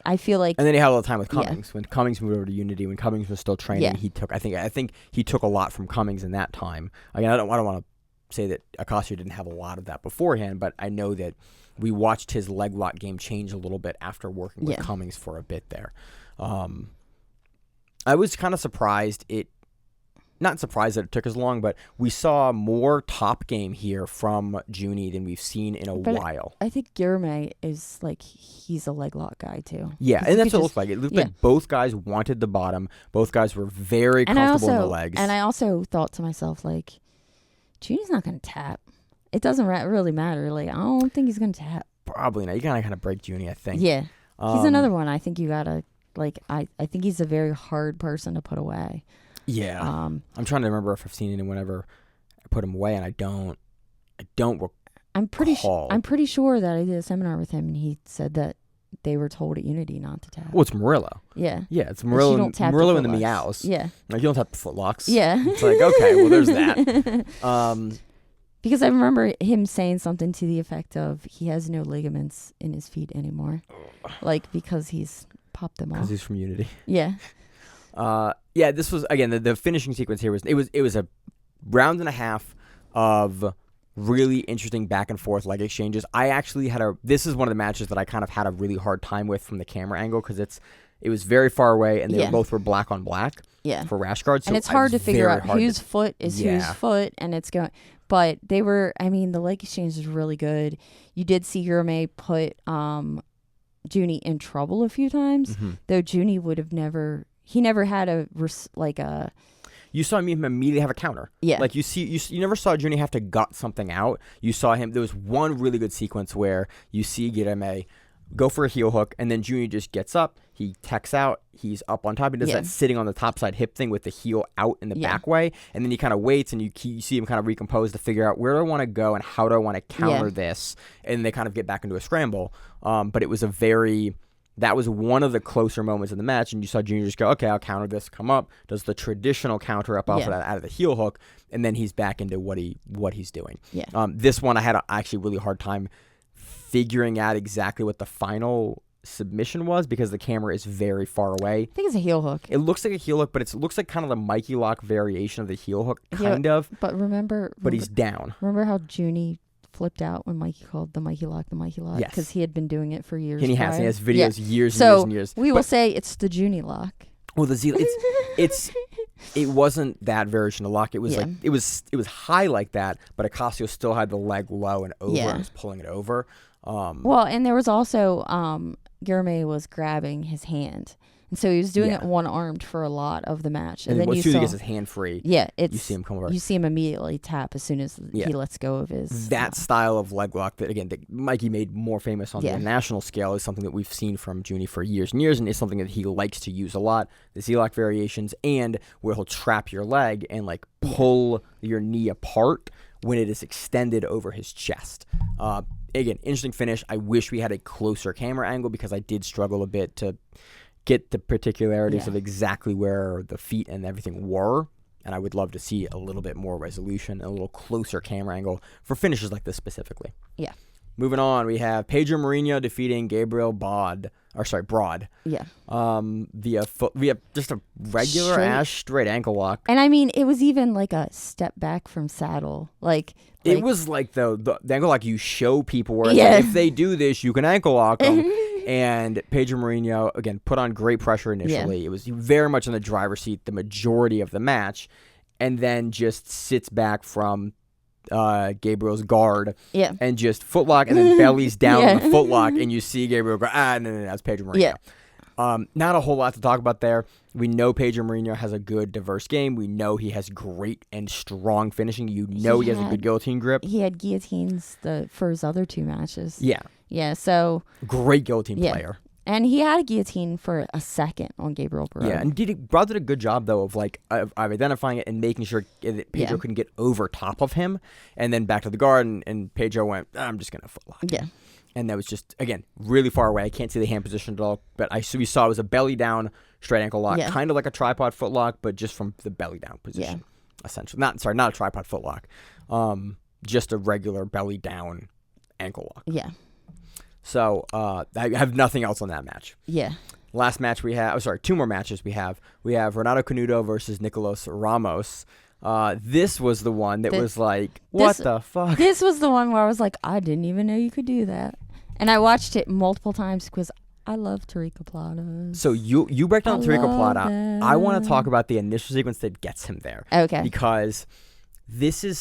I feel like, and then he had a lot of time with Cummings. When Cummings moved over to Unity, when Cummings was still training, he took. I think he took a lot from Cummings in that time. I mean, I don't want to say that Acasio didn't have a lot of that beforehand, but I know that we watched his leg lock game change a little bit after working with Cummings for a bit there. I was kind of surprised not surprised that it took as long, but we saw more top game here from Junie than we've seen in a while. I think Guilherme is like, he's a leg lock guy too. Yeah, and that's what it looked like. It looked like both guys wanted the bottom. Both guys were very comfortable in the legs. And I also thought to myself, like, Junie's not going to tap. It doesn't really matter. Like, I don't think he's going to tap. Probably not. You got to kind of break Junie, I think. Yeah. He's another one. I think you got to, like, I think he's a very hard person to put away. Yeah, I'm trying to remember if I've seen anyone ever put him away, and I don't recall. I'm pretty sure that I did a seminar with him, and he said that they were told at Unity not to tap. Well, it's Murillo. Yeah, it's Murillo and the meows. Yeah, like you don't tap the footlocks. Yeah, it's like okay, well, there's that. Because I remember him saying something to the effect of he has no ligaments in his feet anymore, like because he's popped them off. Because he's from Unity. Yeah. This was again the finishing sequence here was a round and a half of really interesting back and forth leg exchanges. I actually this is one of the matches that I kind of had a really hard time with from the camera angle because It was very far away, and they Yeah. both were black on black Yeah. for rash guards. So And it's hard to figure very out hard whose to- foot is Yeah. whose foot, and it's going. But they were, I mean, the leg exchange is really good. You did see Germe put Junie in trouble a few times, though Junie would have never. He never had a You saw him immediately have a counter. Yeah. Like you never saw Junie have to gut something out. You saw him. There was one really good sequence where you see Germe go for a heel hook, and then Junie just gets up. He techs out. He's up on top. He does that sitting on the top side hip thing with the heel out in the back way, and then he kind of waits, and you see him kind of recompose to figure out where do I want to go and how do I want to counter this, and they kind of get back into a scramble. But it was that was one of the closer moments in the match, and you saw Junior just go, okay, I'll counter this, come up, does the traditional counter up off of that out of the heel hook, and then he's back into what he's doing. Yeah. This one I had actually really hard time figuring out exactly what the final submission was because the camera is very far away. I think it's a heel hook. It looks like a heel hook, but it looks like kind of the Mikey Lock variation of the heel hook, kind of. But remember, he's down. Remember how Junie flipped out when Mikey called the Mikey Lock? Yes. Because he had been doing it for years. And he has videos years and years and years. We will say it's the Junie Lock. Well, it wasn't that version of lock. It was like it was high like that, but Ocasio still had the leg low and over and was pulling it over. Well, and there was also Germe was grabbing his hand, and so he was doing it one-armed for a lot of the match. And then as soon as he gets his hand free, you see him come over. You see him immediately tap as soon as he lets go of his. That style of leg lock that Mikey made more famous on the national scale is something that we've seen from Junie for years and years, and is something that he likes to use a lot. The Z-lock variations, and where he'll trap your leg and like pull your knee apart when it is extended over his chest. Again, interesting finish. I wish we had a closer camera angle because I did struggle a bit to get the particularities of exactly where the feet and everything were. And I would love to see a little bit more resolution, a little closer camera angle for finishes like this specifically. Yeah. Moving on, we have Pedro Mourinho defeating Gabriel Broad. Yeah. Via just a regular straight ankle lock. And I mean, it was even like a step back from saddle. It was like the ankle lock you show people where it's like, if they do this, you can ankle lock them. And Pedro Mourinho, again, put on great pressure initially. Yeah. It was very much in the driver's seat the majority of the match, and then just sits back from Gabriel's guard and just footlock and then bellies down on the footlock, and you see Gabriel go, no, that's Pedro Mourinho. Yeah. Not a whole lot to talk about there. We know Pedro Mourinho has a good, diverse game. We know he has great and strong finishing. He has a good guillotine grip. He had guillotines for his other two matches. Yeah. Yeah, so... Great guillotine player. And he had a guillotine for a second on Gabriel Broad. Yeah, and Broad did a good job, though, of identifying it and making sure that Pedro couldn't get over top of him. And then back to the guard, and Pedro went, I'm just going to footlock. Yeah. And that was just, again, really far away. I can't see the hand position at all, but we saw it was a belly down straight ankle lock, kind of like a tripod foot lock, but just from the belly down position, essentially. Not a tripod foot lock, just a regular belly down ankle lock. Yeah. So I have nothing else on that match. Yeah. Last match we have, two more matches we have. We have Renato Canuto versus Nicolas Ramos. This was the one that was like, what the fuck? This was the one where I was like, I didn't even know you could do that. And I watched it multiple times because I love Tariqa Plata. So you break down Tariqa Plata. I want to talk about the initial sequence that gets him there. Okay. Because this is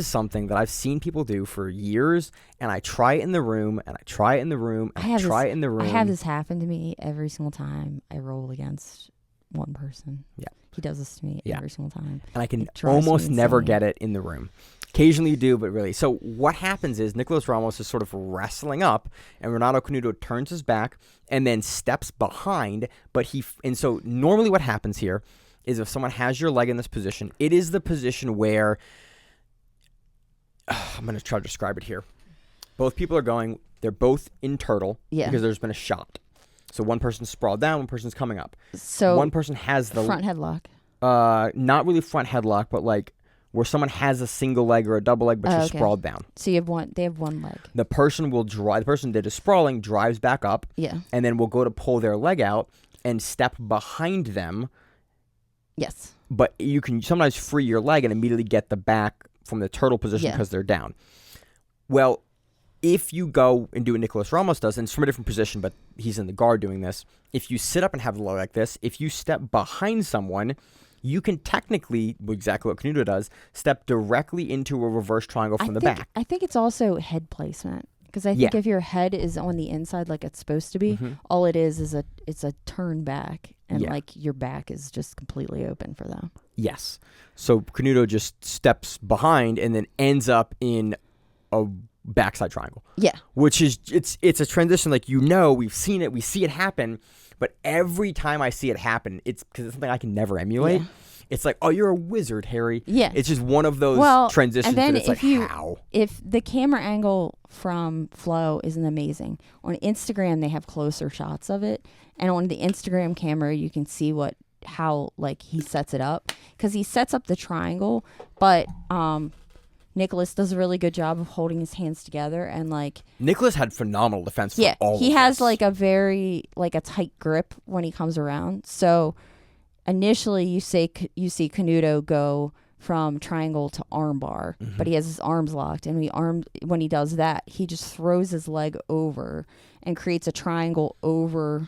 something that I've seen people do for years, and I try it in the room, and I try it in the room, and I try it in the room. I have this happen to me every single time I roll against one person. Yeah. He does this to me every single time. And I can almost never get it in the room. Occasionally you do, but really. So what happens is Nicolas Ramos is sort of wrestling up, and Renato Canuto turns his back and then steps behind. So normally what happens here is if someone has your leg in this position, it is the position where, I'm going to try to describe it here. Both people are they're both in turtle because there's been a shot. So one person's sprawled down, one person's coming up. So one person has the front headlock. Not really front headlock, but like where someone has a single leg or a double leg, but you're sprawled down. So they have one leg. The person that is sprawling drives back up. Yeah. And then will go to pull their leg out and step behind them. Yes. But you can sometimes free your leg and immediately get the back from the turtle position because they're down. Well, if you go and do what Nicholas Ramos does, and it's from a different position, but he's in the guard doing this, if you sit up and have the leg like this, if you step behind someone, you can technically, exactly what Canuto does, step directly into a reverse triangle from the back. I think it's also head placement. Because I think if your head is on the inside like it's supposed to be, all it is it's a turn back, and like your back is just completely open for them. Yes. So Canuto just steps behind and then ends up in a backside triangle. Yeah. Which is it's a transition, like, we've seen it, we see it happen, but every time I see it happen, it's because it's something I can never emulate. Yeah. It's like, oh, you're a wizard, Harry. Yeah. It's just one of those transitions. And then how? If the camera angle from Flo isn't amazing, on Instagram they have closer shots of it, and on the Instagram camera you can see how he sets it up, because he sets up the triangle, but Nicholas does a really good job of holding his hands together, and Nicholas had phenomenal defense. For all he of has this. a very a tight grip when he comes around. So initially you see Canuto go from triangle to armbar, but he has his arms locked, and when he does that, he just throws his leg over and creates a triangle over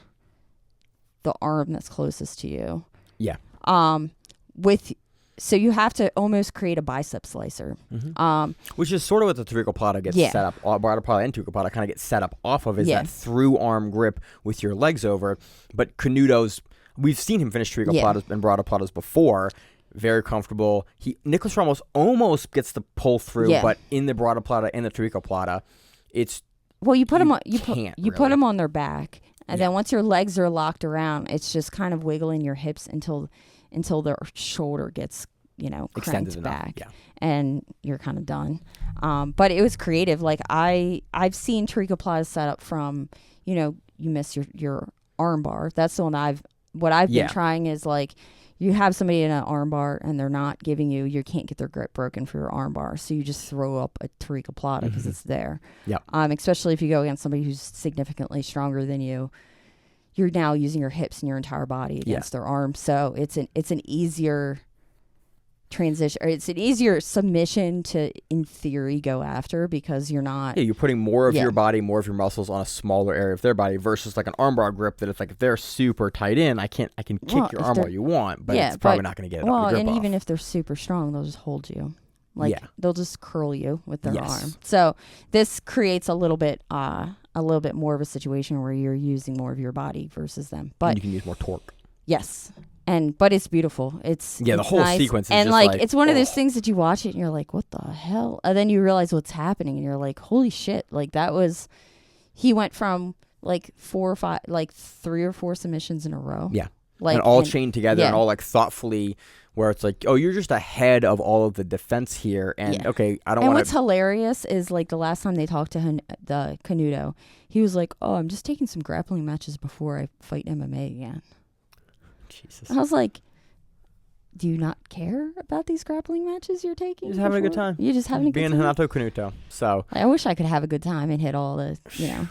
the arm that's closest to you. Yeah. So you have to almost create a bicep slicer. Which is sort of what the Tarico Plata gets set up, Barada Plata and Tarico Plata kind of get set up off of, is that through arm grip with your legs over. But Canuto's, we've seen him finish Tarico Platas and Barada Platas before. Very comfortable. Nicholas Ramos almost gets the pull through, but in the Barada Plata and the Tarico Plata, it's... Well, you put them on, put them on their back, and then once your legs are locked around, it's just kind of wiggling your hips until their shoulder gets, cranked back, and you're kind of done. But it was creative. I've seen Tarico Plata set up from, you miss your arm bar. That's the one I've been trying is you have somebody in an arm bar and they're not giving you can't get their grip broken for your arm bar. So you just throw up a Tarico Plata because it's there. Yeah. Especially if you go against somebody who's significantly stronger than you. You're now using your hips and your entire body against their arms. So it's an easier transition, or it's an easier submission to, in theory, go after, because you're not... Yeah, you're putting more of your body, more of your muscles on a smaller area of their body, versus like an armbar grip that if they're super tight in, I can kick your arm all you want, but it's probably not going to get it up the grip off. Even if they're super strong, they'll just hold you. They'll just curl you with their arm. So this creates a little bit more of a situation where you're using more of your body versus them. But and you can use more torque. Yes. But it's beautiful. It's the whole nice. Sequence is and just it's one of those things that you watch it and you're like, what the hell? And then you realize what's happening and you're like, holy shit. He went from 4 or 5, 3 or 4 submissions in a row. Yeah. And all chained together and all thoughtfully, where it's like, oh, you're just ahead of all of the defense here. And okay, I don't want to. And what's hilarious is the last time they talked to the Canuto, he was like, oh, I'm just taking some grappling matches before I fight MMA again. Jesus. I was like, do you not care about these grappling matches you're taking? You're just having a good time. You're just having a good time. Being Renato Canuto. So I wish I could have a good time and hit all the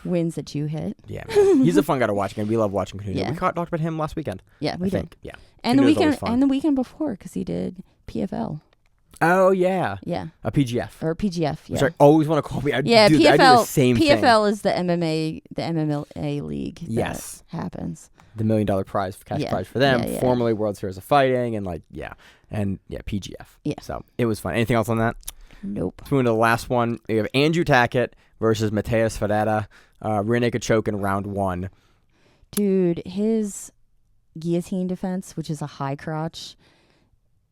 wins that you hit. Yeah, man. He's a fun guy to watch again. We love watching Canuto. Yeah. We talked about him last weekend. Yeah, we did. Yeah. And the weekend before, because he did PFL. Oh yeah. Yeah. A PGF. Or a PGF. Yeah. Which I always want to call me. PFL. I do the same thing. PFL is the MMA league. That happens. The $1 million prize, cash prize for them, formerly World Series of Fighting, and PGF. Yeah. So it was fun. Anything else on that? Nope. Let's move into the last one. We have Andrew Tackett versus Mateus Ferreira. Rear naked choke in round 1. Dude, his guillotine defense, which is a high crotch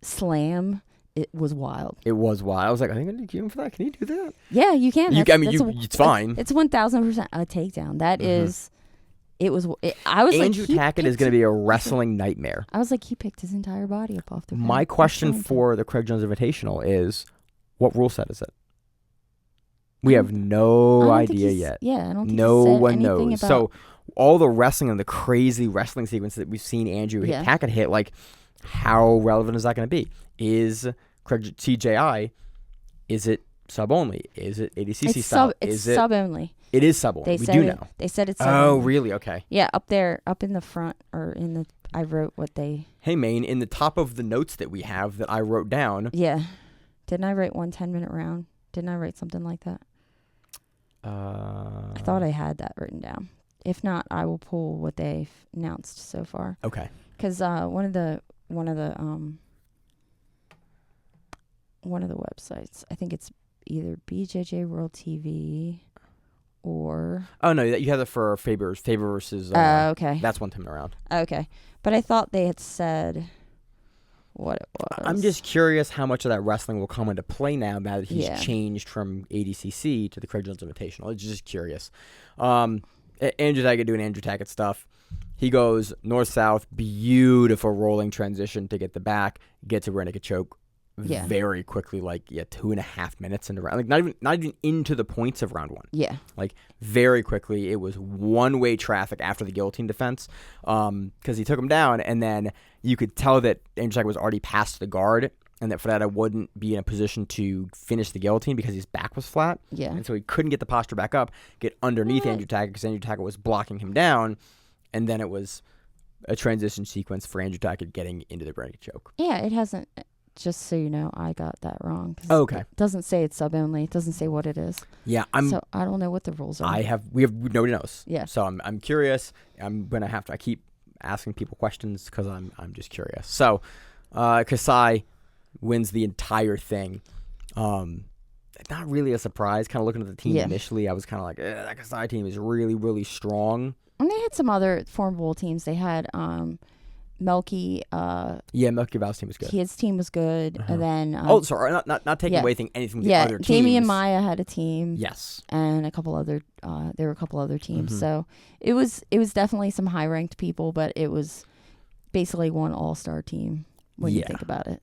slam, it was wild. It was wild. I was like, I think I need to give him for that. Can you do that? Yeah, you can. It's fine. It's 1,000% a takedown. That is... I was Andrew Tackett is going to be a wrestling nightmare. I was like, he picked his entire body up off the ground. My question for the Craig Jones Invitational is, what rule set is it? We have no idea yet. Yeah, I don't think no one knows. So all the wrestling and the crazy wrestling sequence that we've seen Andrew Tackett hit, how relevant is that going to be? Is Craig CJI, is it sub only? Is it ADCC style? It's sub only. It is sub only. We do know. They said it's sub only. Oh, really? Okay. Yeah, up in the front, or I wrote what they... Hey, Maine, in the top of the notes that we have that I wrote down... Yeah. Didn't I write 1 10-minute round? Didn't I write something like that? I thought I had that written down. If not, I will pull what they've announced so far. Okay. Because one of the websites, I think it's either BJJ World TV or... Oh, no, you have it for Faber versus... okay. That's one time around. Okay. But I thought they had said what it was. I'm just curious how much of that wrestling will come into play now that he's changed from ADCC to the Craig Jones Invitational. It's just curious. Andrew Tackett doing Andrew Tackett stuff. He goes north-south, beautiful rolling transition to get the back, gets a rear naked choke very quickly, 2.5 minutes into round. Like not even into the points of round one. Yeah. Like very quickly, it was one-way traffic after the guillotine defense because he took him down, and then you could tell that Andrew Tackett was already past the guard, and that Ferreira wouldn't be in a position to finish the guillotine because his back was flat. Yeah. And so he couldn't get the posture back up, get underneath Andrew Tackett because Andrew Tackett was blocking him down, and then it was a transition sequence for Andrew Tackett getting into the rear naked choke. Yeah, it hasn't. Just so you know, I got that wrong. Okay. It doesn't say it's sub only. It doesn't say what it is. Yeah, so I don't know what the rules are. Nobody knows. Yeah. So I'm curious. I'm gonna have to. I keep asking people questions because I'm just curious. So, Kasai wins the entire thing. Not really a surprise. Kind of looking at the team initially, I was kind of like, that Kasai team is really, really strong. And they had some other formidable teams. They had Melky. Melky Val's team was good. His team was good, and then. Sorry, not taking away anything from the other teams. Damian Maya had a team. Yes, and a couple other. There were a couple other teams, so it was definitely some high ranked people, but it was basically one all-star team when you think about it.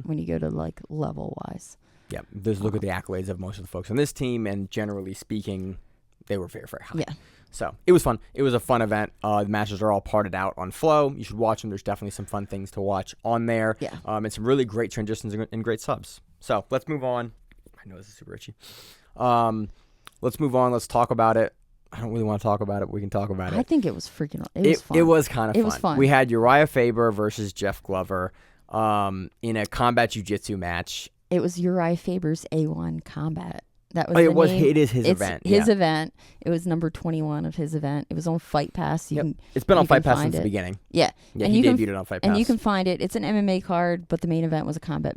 When you go to level wise. Yeah, just look at the accolades of most of the folks on this team, and generally speaking, they were very, very high. Yeah. So it was fun. It was a fun event. The matches are all parted out on Flow. You should watch them. There's definitely some fun things to watch on there. Yeah. And some really great transitions and great subs. So let's move on. I know this is super itchy. Let's move on. Let's talk about it. I don't really want to talk about it. We can talk about it. I think it was freaking. It was fun. It was kind of fun. It was fun. We had Uriah Faber versus Jeff Glover in a combat jiu-jitsu match. It was Uriah Faber's A1 combat. That was It is his event. His event. It was number 21 of his event. It was on Fight Pass. It's been on Fight Pass since the beginning. Yeah. And he debuted it on Fight Pass. And you can find it. It's an MMA card, but the main event was a combat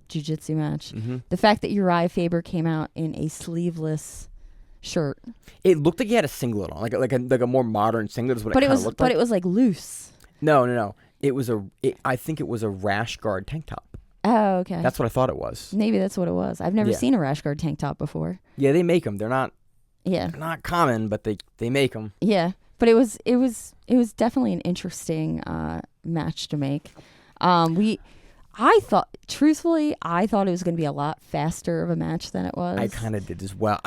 jiu-jitsu match. The fact that Uriah Faber came out in a sleeveless shirt. It looked like he had a singlet on, like a more modern singlet is what it kind of looked like. But it was loose. No. I think it was a rash guard tank top. Oh, okay. That's what I thought it was. Maybe that's what it was. I've never seen a rash guard tank top before. Yeah, they make them. They're not. Yeah. They're not common, but they make them. Yeah, but it was definitely an interesting match to make. I thought it was going to be a lot faster of a match than it was. I kind of did as well.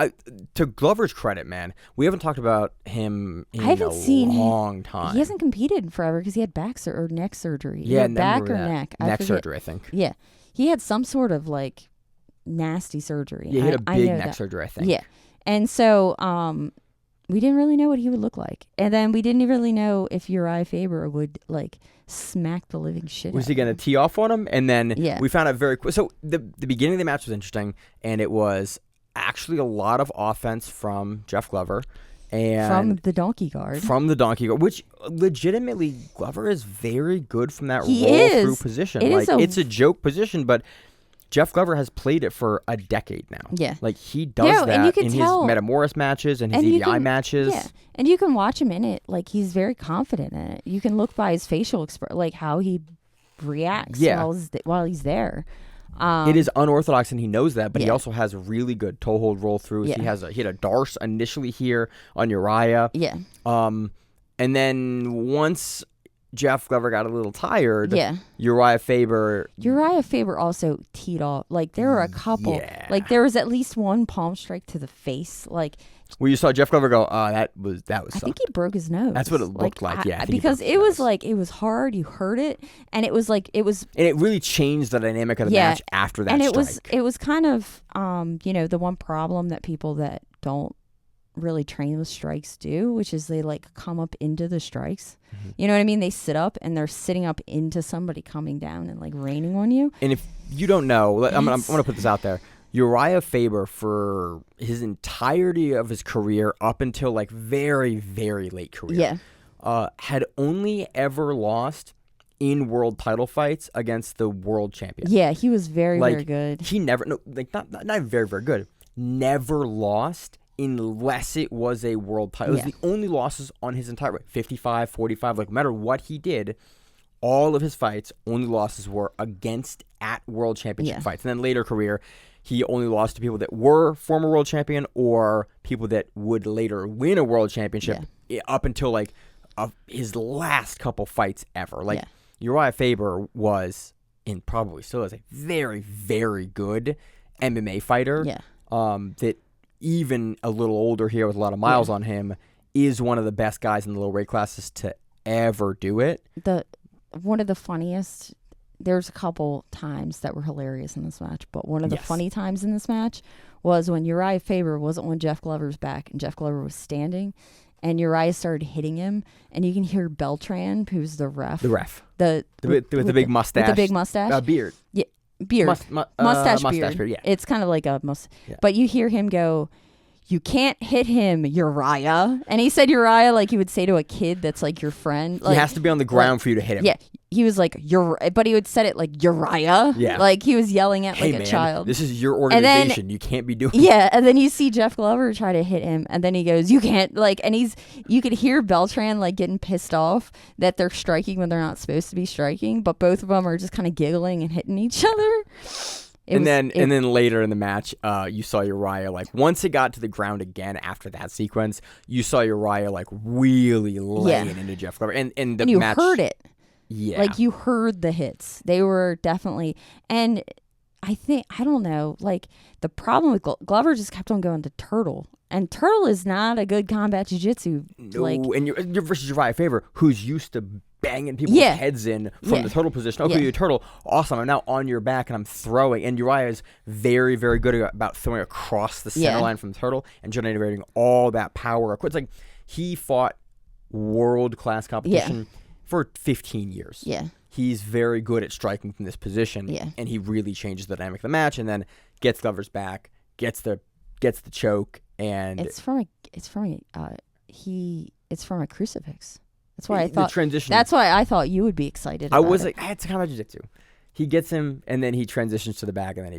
To Glover's credit, man, we haven't talked about him in a long time. He hasn't competed in forever because he had neck surgery. Yeah, back or neck. Neck surgery, I think. Yeah, he had some sort of nasty surgery. Yeah, he had a big neck surgery, I think. Yeah, and so we didn't really know what he would look like, and then we didn't really know if Uriah Faber would smack the living shit out of him. Was he going to tee off on him? And then we found out very quick. So the beginning of the match was interesting, and it was actually a lot of offense from Jeff Glover. And from the donkey guard. Which legitimately, Glover is very good from that roll-through position. It's a joke position, but Jeff Glover has played it for a decade now. Yeah. He does that in his Metamoris matches and his EDI matches. Yeah. And you can watch him in it. He's very confident in it. You can look by his facial expression, how he reacts while he's there. It is unorthodox, and he knows that, but he also has really good toe hold roll throughs. Yeah. He had a Darce initially here on Uriah. Yeah. And then once Jeff Glover got a little tired. Yeah. Uriah Faber also teed off. There were a couple. Yeah. There was at least one palm strike to the face. Where you saw Jeff Glover go, that was. I think he broke his nose. That's what it looked like. Yeah. Because it was it was hard. You heard it, and it was And it really changed the dynamic of the match after that. And strike. it was kind of the one problem that people that don't really train with strikes do, which is they come up into the strikes. Mm-hmm. You know what I mean? They sit up and they're sitting up into somebody coming down and raining on you. And if you don't know, I'm gonna put this out there. Uriah Faber, for his entirety of his career up until like very, very late career, had only ever lost in world title fights against the world champion. Yeah, he was very, very good. He never, not very, very good. Never lost unless it was a world title. It was the only losses on his entire 55, 45, like no matter what he did, all of his fights, only losses were against at world championship fights. And then later career, he only lost to people that were former world champion or people that would later win a world championship up until like his last couple fights ever. Like Uriah Faber was, and probably still is, a very, very good MMA fighter. That even a little older here with a lot of miles on him is one of the best guys in the low weight classes to ever do it. One of the funniest, there's a couple times that were hilarious in this match, but one of the funny times in this match was when Uriah Faber wasn't on Jeff Glover's back and Jeff Glover was standing and Uriah started hitting him and you can hear Beltran, who's the ref. With the big mustache. With the big mustache. Beard. Yeah, beard. Mustache beard. Yeah. It's kind of like a but you hear him go, "You can't hit him, Uriah." And he said Uriah like he would say to a kid that's like your friend. Like, he has to be on the ground for you to hit him. Yeah. He was like, but he would said it like Uriah. Yeah. Like he was yelling at like a child. This is your organization. You can't be doing Yeah. And then you see Jeff Glover try to hit him. And then he goes, "You can't," like, and you could hear Beltran like getting pissed off that they're striking when they're not supposed to be striking. But both of them are just kind of giggling and hitting each other. And then later in the match, you saw Uriah, like, once it got to the ground again after that sequence, you saw Uriah, like, really laying into Jeff Glover. And you match, heard it. Yeah. Like, you heard the hits. They were definitely, and I don't know, like, the problem with Glover just kept on going to Turtle. And Turtle is not a good combat jiu-jitsu. No, and you're versus Uriah Faber, who's used to banging people's heads in from the turtle position. Okay, you're turtle. Awesome. I'm now on your back and I'm throwing. And Uriah is very, very good about throwing across the center line from the turtle and generating all that power. It's like he fought world-class competition for 15 years. Yeah. He's very good at striking from this position. Yeah. And he really changes the dynamic of the match and then gets Glover's back, gets the choke, and it's from a crucifix. That's why I thought the transition. That's why I thought you would be excited. I was like, it's kind of jiu-jitsu. He gets him, and then he transitions to the back, and then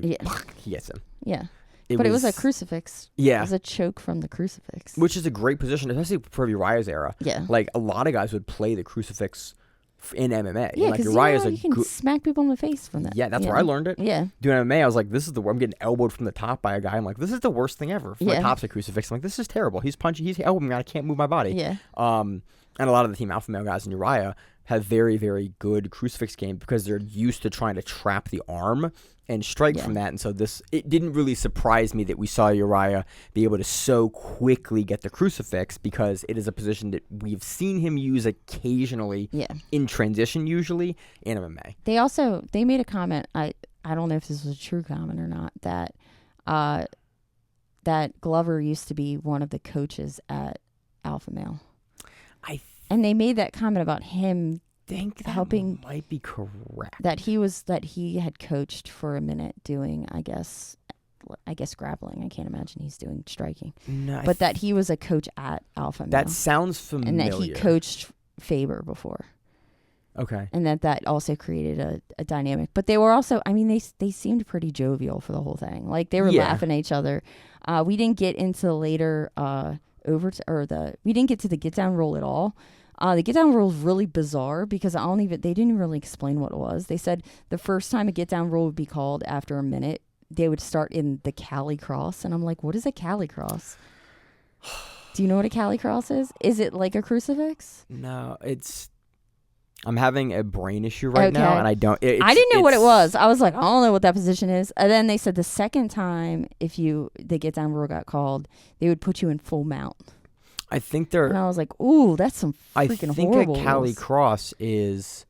he gets him. Yeah, it was a crucifix. Yeah, it was a choke from the crucifix, which is a great position, especially for Uriah's era. Yeah, like a lot of guys would play the crucifix in MMA. Yeah, like Uriah's you can smack people in the face from that. Yeah, that's where I learned it. Yeah, doing MMA, I was like, I'm getting elbowed from the top by a guy. I'm like, this is the worst thing ever. From the top's a crucifix. I'm like, this is terrible. He's punching. He's elbowing me. I can't move my body. Yeah. And a lot of the Team Alpha Male guys in Uriah have very, very good crucifix game because they're used to trying to trap the arm and strike from that. And so it didn't really surprise me that we saw Uriah be able to so quickly get the crucifix because it is a position that we've seen him use occasionally in transition, usually in MMA. They made a comment, I don't know if this was a true comment or not, that Glover used to be one of the coaches at Alpha Male. And they made that comment about him helping. Might be correct. That he had coached for a minute doing, I guess grappling. I can't imagine he's doing striking. No, but that he was a coach at Alpha Male. That sounds familiar. And that he coached Faber before. Okay. And that also created a dynamic. But they were also, I mean, they seemed pretty jovial for the whole thing. Like they were laughing at each other. We didn't get into later we didn't get to the get down roll at all. The get down roll is really bizarre because they didn't really explain what it was. They said the first time a get down roll would be called after a minute, they would start in the Cali cross, and I'm like, what is a Cali cross? Do you know what a Cali cross is? Is it like a crucifix? No, I'm having a brain issue right now, and I don't. I didn't know what it was. I was like, I don't know what that position is. And then they said the second time, if the get down roll got called, they would put you in full mount. I think they're. And I was like, ooh, that's some freaking horrible. I think a Cali cross is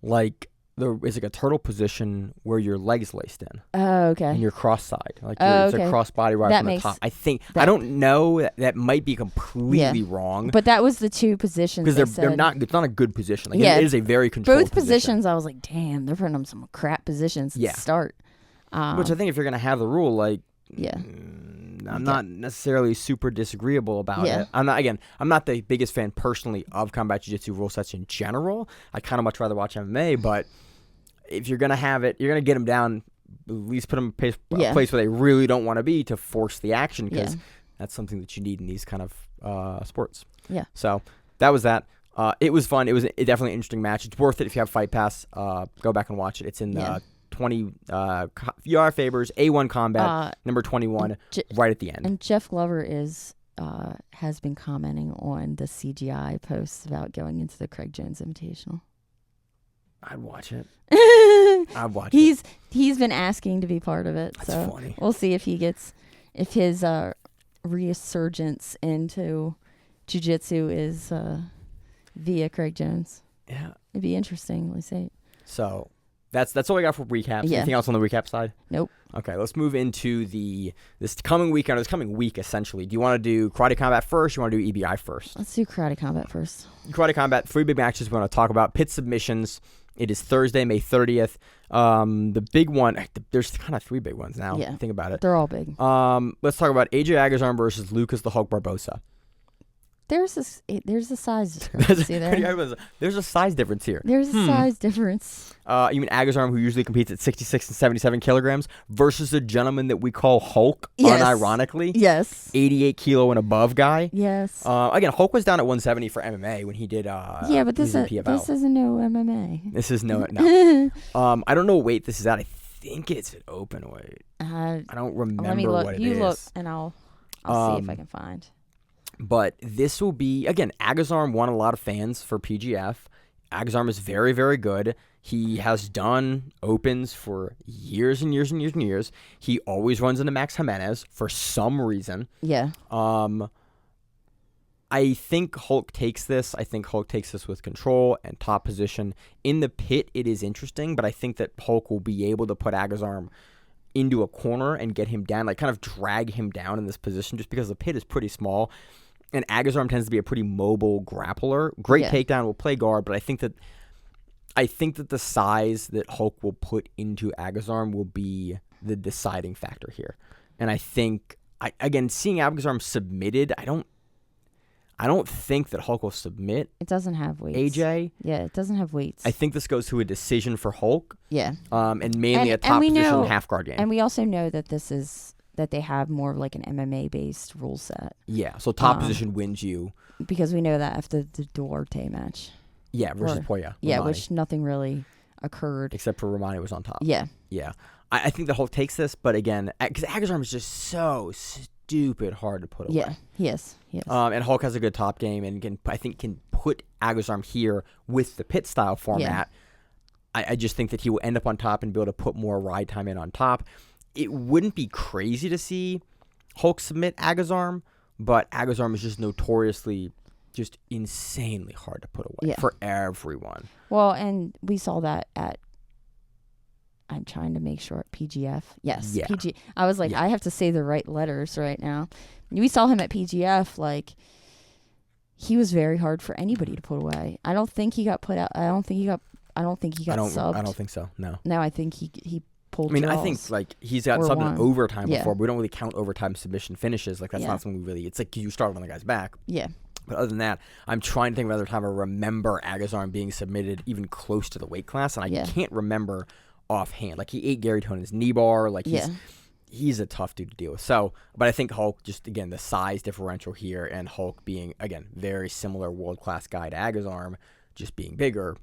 like a turtle position where your legs laced in. Oh, okay. And you're cross-side. Like it's a cross body right from the top. I think. I don't know. That might be completely wrong. But that was the two positions. Because they're not. It's not a good position. Like it is a very controlled Both positions, I was like, damn, they're putting them some crap positions to start. Which I think if you're going to have the rule, like, Yeah. I'm not necessarily super disagreeable about Yeah. it. I'm not the biggest fan personally of combat jiu-jitsu rule sets in general. I kind of much rather watch MMA, but if you're going to have it, you're going to get them down, at least put them in a place where they really don't want to be to force the action, because that's something that you need in these kind of sports. Yeah. So that was that. It was fun. It was definitely an interesting match. It's worth it if you have Fight Pass. Go back and watch it. It's in 20 VR Faber's A1 Combat, number 21, right at the end. And Jeff Glover has been commenting on the CGI posts about going into the Craig Jones Invitational. I'd watch it. I'd watch it. He's been asking to be part of it. That's so funny. We'll see if his resurgence into jiu-jitsu is via Craig Jones. Yeah. It'd be interesting. Let's say. So that's all we got for recaps. Yeah. Anything else on the recap side? Nope. Okay, let's move into this coming week essentially. Do you want to do Karate Combat first, or you want to do EBI first? Let's do Karate Combat first. Karate Combat, 3 big matches we want to talk about. Pit submissions. It is Thursday, May 30th. The big one, there's kind of 3 big ones now. Yeah. Think about it. They're all big. Let's talk about AJ Agazarm versus Lucas the Hulk Barbosa. There's a size discrepancy there. There's a size difference here. There's a size difference. You mean Agazarm, who usually competes at 66 and 77 kilograms, versus a gentleman that we call Hulk, unironically. Yes. 88 kilo and above guy. Yes. Again, Hulk was down at 170 for MMA when he did. Yeah, but this isn't no MMA. This is no. I don't know what weight this is at. I think it's an open weight. I don't remember let me look. what it you is. Look, and I'll see if I can find. But this will be, again, Agazarm won a lot of fans for PGF. Agazarm is very, very good. He has done opens for years and years and years and years. He always runs into Max Jimenez for some reason. Yeah. I think Hulk takes this. I think Hulk takes this with control and top position. In the pit, it is interesting, but I think that Hulk will be able to put Agazarm into a corner and get him down, like kind of drag him down in this position, just because the pit is pretty small. And Agazarm tends to be a pretty mobile grappler. Great takedown, will play guard, but I think that the size that Hulk will put into Agazarm will be the deciding factor here. And I think, again, seeing Agazarm submitted, I don't think that Hulk will submit. It doesn't have weights. AJ. Yeah, it doesn't have weights. I think this goes to a decision for Hulk. Yeah. And mainly a top position half guard game. And we also know that that they have more of like an MMA based rule set. Yeah. So top position wins you. Because we know that after the Duarte match. Yeah, versus Poya. Yeah, Romani. which nothing really occurred. Except for Romani was on top. Yeah. Yeah. I think the Hulk takes this, but again, because Agazarm is just so stupid hard to put away. Yeah, yes. And Hulk has a good top game and can put Agazarm here with the pit style format. Yeah. I just think that he will end up on top and be able to put more ride time in on top. It wouldn't be crazy to see Hulk submit Agazarm, but Agazarm is just notoriously just insanely hard to put away for everyone. Well, and we saw that I'm trying to make sure at PGF. Yes, yeah. I was like, I have to say the right letters right now. We saw him at PGF, like, he was very hard for anybody to put away. I don't think he got put out. I don't think he got subbed. I don't think so, no. No, I think he pulled draws. I think, like, he's got subbed in overtime before. But we don't really count overtime submission finishes. Like, that's not something we really... It's like you start on the guy's back. Yeah. But other than that, I'm trying to think of another time I remember Agazarm being submitted even close to the weight class, and I can't remember offhand. Like, he ate Gary Tonon's knee bar. Like, he's a tough dude to deal with. So, but I think Hulk, just, again, the size differential here, and Hulk being, again, very similar world-class guy to Agazarm, just being bigger,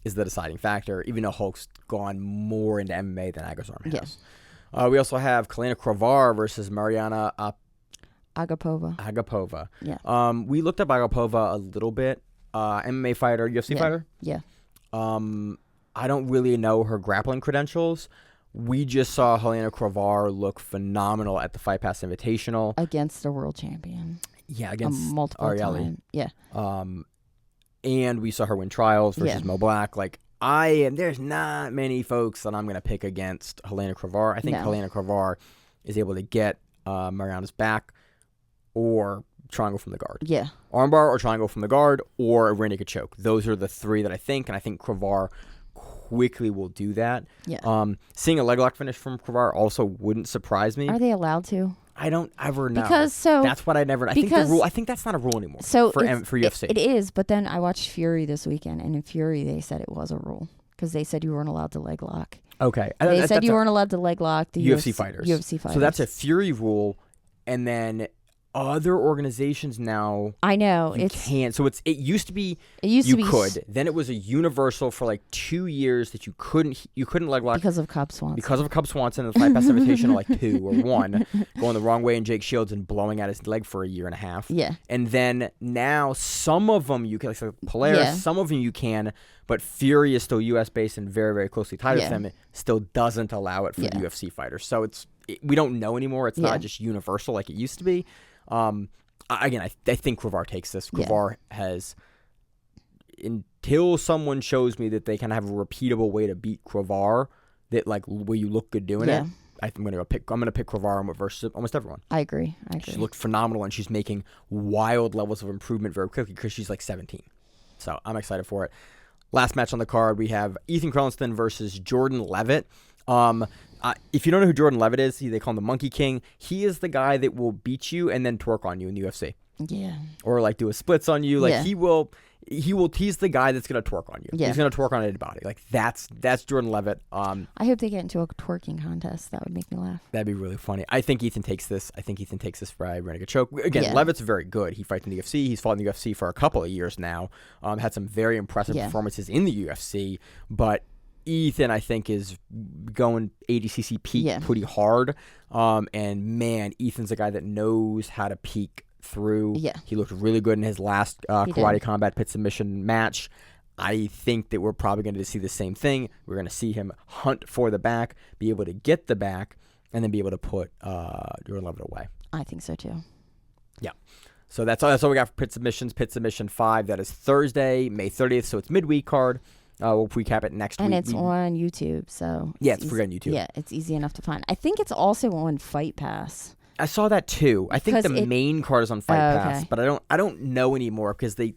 is the deciding factor, even though Hulk's gone more into MMA than Agazarm has. Yeah. We also have Kalina Krovar versus Mariana Agapova. Yeah. We looked up Agapova a little bit. MMA fighter, UFC fighter? Yeah. I don't really know her grappling credentials. We just saw Helena Krovar look phenomenal at the Fight Pass Invitational. Against a world champion. Yeah, against multiple Arieli. time. Yeah. And we saw her win trials versus Mo Black. Like, there's not many folks that I'm going to pick against Helena Krovar. I think Helena Krovar is able to get Mariana's back or triangle from the guard. Yeah. Armbar or triangle from the guard or a rear naked choke. Those are the three that I think, and I think Krovar quickly will do that. Yeah. Seeing a leg lock finish from Cravar also wouldn't surprise me. Are they allowed to? I don't ever know. Because that's what I never. I think the rule. I think that's not a rule anymore. So for UFC. It is, but then I watched Fury this weekend, and in Fury they said it was a rule because they said you weren't allowed to leg lock. Okay. They said you weren't allowed to leg lock the UFC fighters. UFC fighters. So that's a Fury rule, and then other organizations now. I know you can't. So it used to be. Could. Then it was a universal for like 2 years that you couldn't leg lock because of Cub Swanson. Because of Cub Swanson and the Fight Pass Invitational, like 2 or 1, going the wrong way in Jake Shields and blowing out his leg for a year and a half. Yeah. And then now some of them you can, like Polaris, some of them you can, but Fury is still U.S. based and very, very closely tied with them. It still doesn't allow it for UFC fighters. So we don't know anymore. It's not just universal like it used to be. Again, I think Cravar takes this. Cravar has, until someone shows me that they kind of have a repeatable way to beat Cravar, that like where you look good doing it. I'm gonna pick Cravar versus almost everyone. I agree. She looked phenomenal, and she's making wild levels of improvement very quickly because she's like 17. So I'm excited for it. Last match on the card, we have Ethan Crelinsten versus Jordan Levitt. If you don't know who Jordan Levitt is, they call him the Monkey King. He is the guy that will beat you and then twerk on you in the UFC. Yeah. Or like do a splits on you. Like he's the guy that's gonna twerk on you. Yeah. He's gonna twerk on anybody. Like that's Jordan Levitt. I hope they get into a twerking contest. That would make me laugh. That'd be really funny. I think Ethan takes this. by Renegade choke. Again, Levitt's very good. He fights in the UFC. He's fought in the UFC for a couple of years now. Had some very impressive performances in the UFC, but Ethan, I think, is going ADCC peak pretty hard. And man, Ethan's a guy that knows how to peak through. Yeah. He looked really good in his last Karate Combat Pit submission match. I think that we're probably going to see the same thing. We're going to see him hunt for the back, be able to get the back, and then be able to put Jordan Levitt away. I think so too. Yeah. So that's all we got for Pit Submissions. Pit Submission 5, that is Thursday, May 30th, so it's midweek card. We'll recap it next week. And it's on YouTube, so... it's free on YouTube. Yeah, it's easy enough to find. I think it's also on Fight Pass. I saw that too. I think the main card is on Fight Pass, but I don't know anymore because they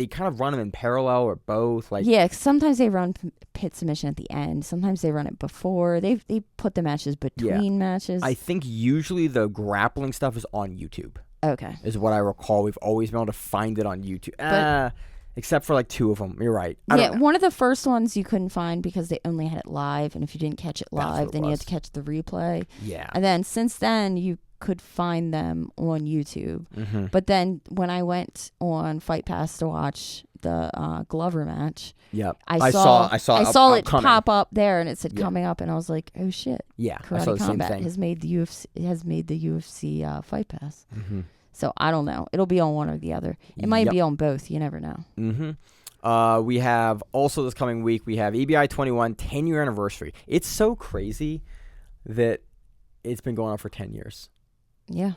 kind of run them in parallel or both. Like sometimes they run Pit Submission at the end. Sometimes they run it before. They put the matches between matches. I think usually the grappling stuff is on YouTube. Okay. Is what I recall. We've always been able to find it on YouTube. Except for like 2 of them. You're right. One of the first ones you couldn't find because they only had it live. And if you didn't catch it live, then you had to catch the replay. Yeah. And then since then, you could find them on YouTube. Mm-hmm. But then when I went on Fight Pass to watch the Glover match, I saw it pop up there and it said coming up, and I was like, oh shit. Yeah. Karate Combat has made the UFC Fight Pass. Mm-hmm. So I don't know. It'll be on one or the other. It might be on both. You never know. Mm-hmm. We have also this coming week, we have EBI 21 10-year anniversary. It's so crazy that it's been going on for 10 years. Yeah.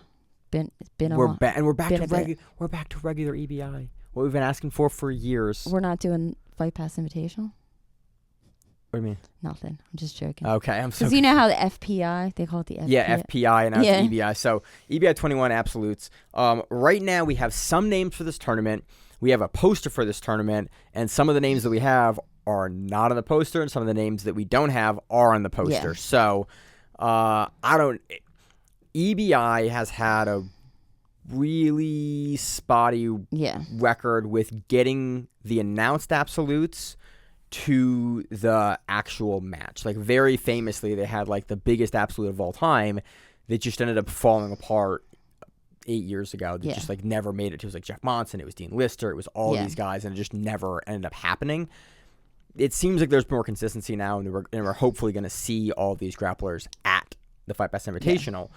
It's been we're back to regular EBI. What we've been asking for years. We're not doing Fight Pass Invitational? What do you mean? Nothing. I'm just joking. Okay, I'm so. Because you know how the FPI, they call it the FPI. Yeah, FPI and now it's EBI. So EBI 21 absolutes. Right now we have some names for this tournament. We have a poster for this tournament, and some of the names that we have are not on the poster, and some of the names that we don't have are on the poster. Yeah. So EBI has had a really spotty record with getting the announced absolutes to the actual match. Like very famously, they had like the biggest absolute of all time that just ended up falling apart 8 years ago. That just like never made it. It was like Jeff Monson, it was Dean Lister, it was all these guys, and it just never ended up happening. It seems like there's more consistency now, and we're hopefully going to see all these grapplers at the Fight Pass Invitational.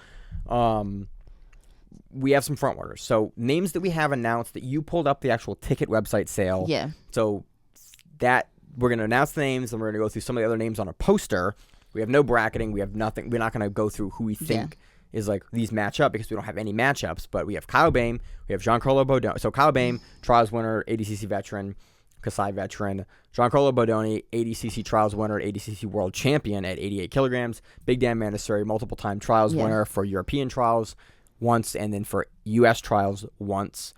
We have some front runners. So names that we have announced that you pulled up the actual ticket website sale. Yeah. So that we're going to announce the names, and we're going to go through some of the other names on a poster. We have no bracketing. We have nothing. We're not going to go through who we think is like these match up because we don't have any matchups. But we have Kyle Bain. We have Giancarlo Bodoni. So Kyle Bain, trials winner, ADCC veteran, Kasai veteran. Giancarlo Bodoni, ADCC trials winner, ADCC world champion at 88 kilograms. Big Dan Mandasuri, multiple-time trials winner for European trials once, and then for U.S. trials once.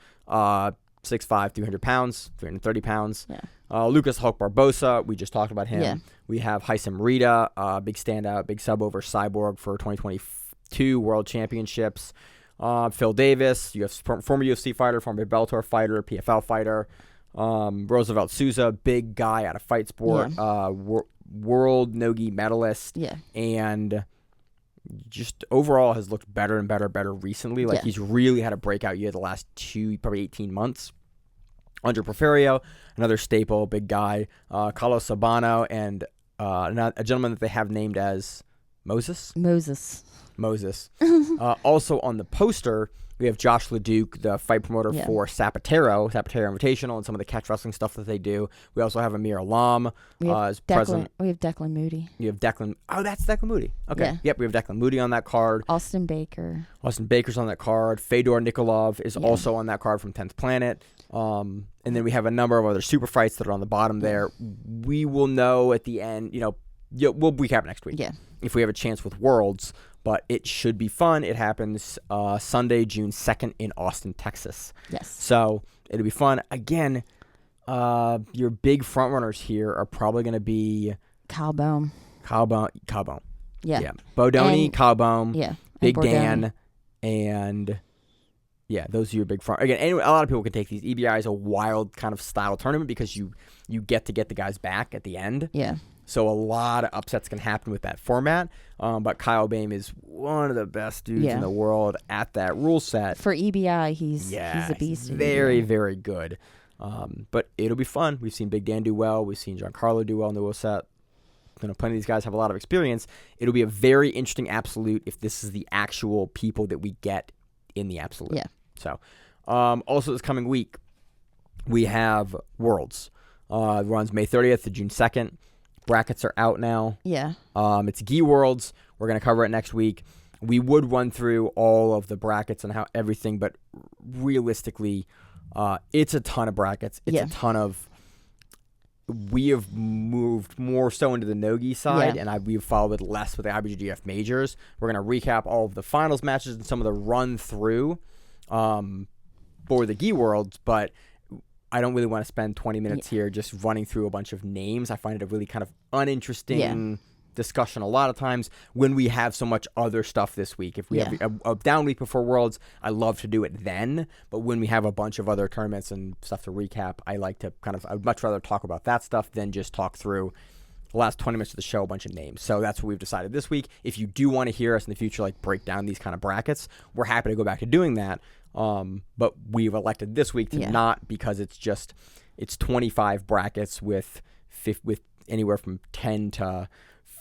6'5", 300 pounds, 330 pounds. Yeah. Lucas Hulk Barbosa, we just talked about him. Yeah. We have Haisam Rita, big standout, big sub over Cyborg for 2022 World Championships. Phil Davis, former UFC fighter, former Bellator fighter, PFL fighter. Roosevelt Souza, big guy out of Fight Sport, world no-gi medalist. Yeah. And just overall has looked better and better recently. Like he's really had a breakout year the last probably 18 months. Andre Porfirio, another staple, big guy. Carlos Sabano, and a gentleman that they have named as Moses. Also on the poster, we have Josh LeDuc, the fight promoter for Zapatero Invitational, and some of the catch wrestling stuff that they do. We also have Amir Alam as president. We have Declan Moody. You have Declan. Oh, that's Declan Moody. Okay. Yeah. Yep, we have Declan Moody on that card. Austin Baker's on that card. Fedor Nikolov is also on that card from 10th Planet. And then we have a number of other super fights that are on the bottom there. We will know at the end, we'll recap next week. Yeah. If we have a chance with Worlds. But it should be fun. It happens Sunday, June 2nd in Austin, Texas. Yes. So it'll be fun. Again, your big front runners here are probably going to be Kyle Bohm. Yeah. Bodoni, Kyle Bohm, Big Dan, and those are your big front. Again, anyway, a lot of people can take these. EBI is a wild kind of style tournament because you get to get the guys back at the end. Yeah. So a lot of upsets can happen with that format. But Kyle Boehm is one of the best dudes in the world at that rule set. For EBI, he's a beast. Very, very good. But it'll be fun. We've seen Big Dan do well. We've seen Giancarlo do well in the rule set. Plenty of these guys have a lot of experience. It'll be a very interesting absolute if this is the actual people that we get in the absolute. Yeah. So, also this coming week, we have Worlds. It runs May 30th to June 2nd. Brackets are out now. Yeah. It's GI Worlds. We're going to cover it next week. We would run through all of the brackets and how everything, but realistically, it's a ton of brackets. It's a ton of... We have moved more so into the no-gi side, and we've followed it less with the IBJJF majors. We're going to recap all of the finals matches and some of the run-through for the GI Worlds, but... I don't really want to spend 20 minutes here just running through a bunch of names. I find it a really kind of uninteresting discussion a lot of times when we have so much other stuff this week. If we have a down week before Worlds, I love to do it then. But when we have a bunch of other tournaments and stuff to recap, I'd much rather talk about that stuff than just talk through the last 20 minutes of the show, a bunch of names. So that's what we've decided this week. If you do want to hear us in the future, break down these kind of brackets, we're happy to go back to doing that. But we've elected this week to not, because it's 25 brackets with anywhere from 10 to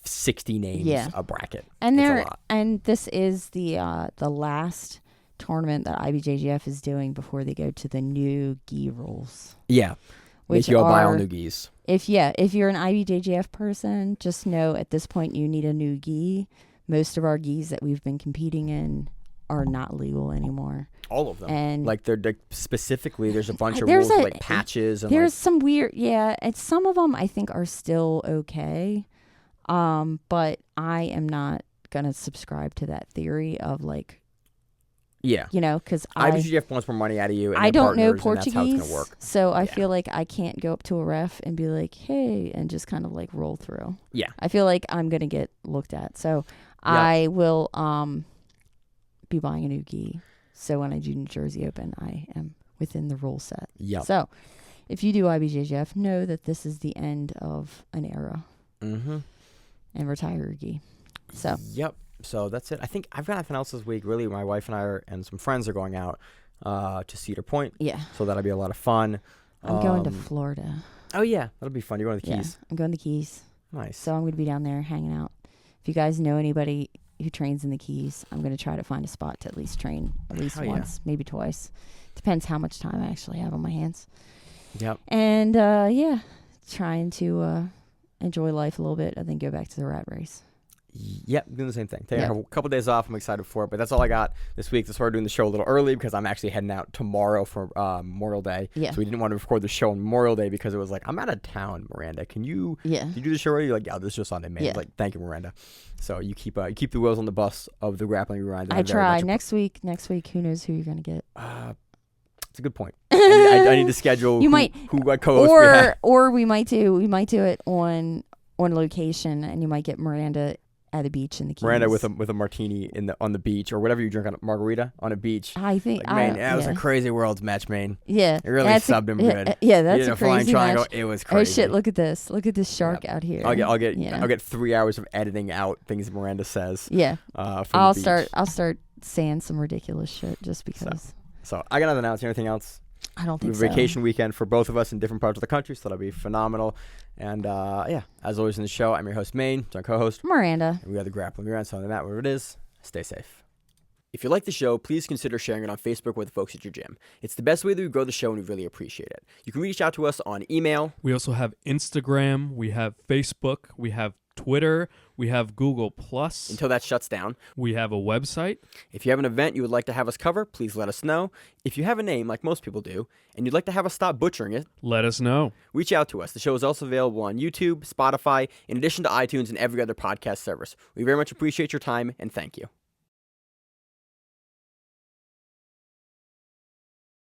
60 names a bracket. And this is the last tournament that IBJJF is doing before they go to the new gi rules. Yeah. Which you all buy all new gis. If you're an IBJJF person, just know at this point you need a new gi. Most of our gis that we've been competing in are not legal anymore. All of them. And they're specifically, there's a bunch of rules like patches. And there's some weird, and some of them I think are still okay. But I am not going to subscribe to that theory of because IBJJF wants more money out of you. And I don't know Portuguese, Portuguese, that's how it's gonna work. So I feel like I can't go up to a ref and be like, hey, and just kind of roll through. Yeah. I feel like I'm going to get looked at. So I will be buying a new gi. So when I do New Jersey Open, I am within the rule set. Yeah. So if you do IBJJF, know that this is the end of an era. Mm-hmm. And retire your gi. So. Yep. So that's it. I think I've got nothing else this week. Really, my wife and I and some friends are going out to Cedar Point. Yeah. So that'll be a lot of fun. I'm going to Florida. Oh, yeah. That'll be fun. You're going to the Keys. Yeah, I'm going to the Keys. Nice. So I'm going to be down there hanging out. If you guys know anybody who trains in the Keys, I'm going to try to find a spot to at least train once, maybe twice. Depends how much time I actually have on my hands. Yep. And, trying to enjoy life a little bit and then go back to the rat race. Yep, doing the same thing. Taking a couple days off. I'm excited for it, but that's all I got this week. That's why we're doing the show a little early because I'm actually heading out tomorrow for Memorial Day. Yeah. So we didn't want to record the show on Memorial Day because it was I'm out of town, Miranda. Can you do the show already? You're this is just Sunday, man. Yeah. Thank you, Miranda. So you keep the wheels on the bus of the Grappling Rewind. I try. Next week, who knows who you're going to get? It's a good point. I need to schedule what co-host we have. Or we might do it on location, and you might get Miranda at the beach in the Keys. Miranda with a martini on the beach, or whatever you drink on a margarita on a beach. I think that was a crazy Worlds match, Maine. Yeah, it really subbed him good. Yeah, that's a crazy triangle. match. It was crazy. Oh shit! Look at this shark out here. I'll get 3 hours of editing out things Miranda says. Yeah, I'll start saying some ridiculous shit just because. So I got nothing else. Anything else? I don't think so. Vacation weekend for both of us in different parts of the country, so that'll be phenomenal. And as always in the show, I'm your host, Maine, my co-host, Miranda. And we are the Grappling. We're on something that, wherever it is, stay safe. If you like the show, please consider sharing it on Facebook with the folks at your gym. It's the best way that we grow the show, and we really appreciate it. You can reach out to us on email. We also have Instagram. We have Facebook. We have Twitter. We have Google+. Until that shuts down. We have a website. If you have an event you would like to have us cover, please let us know. If you have a name, like most people do, and you'd like to have us stop butchering it, let us know. Reach out to us. The show is also available on YouTube, Spotify, in addition to iTunes and every other podcast service. We very much appreciate your time, and thank you.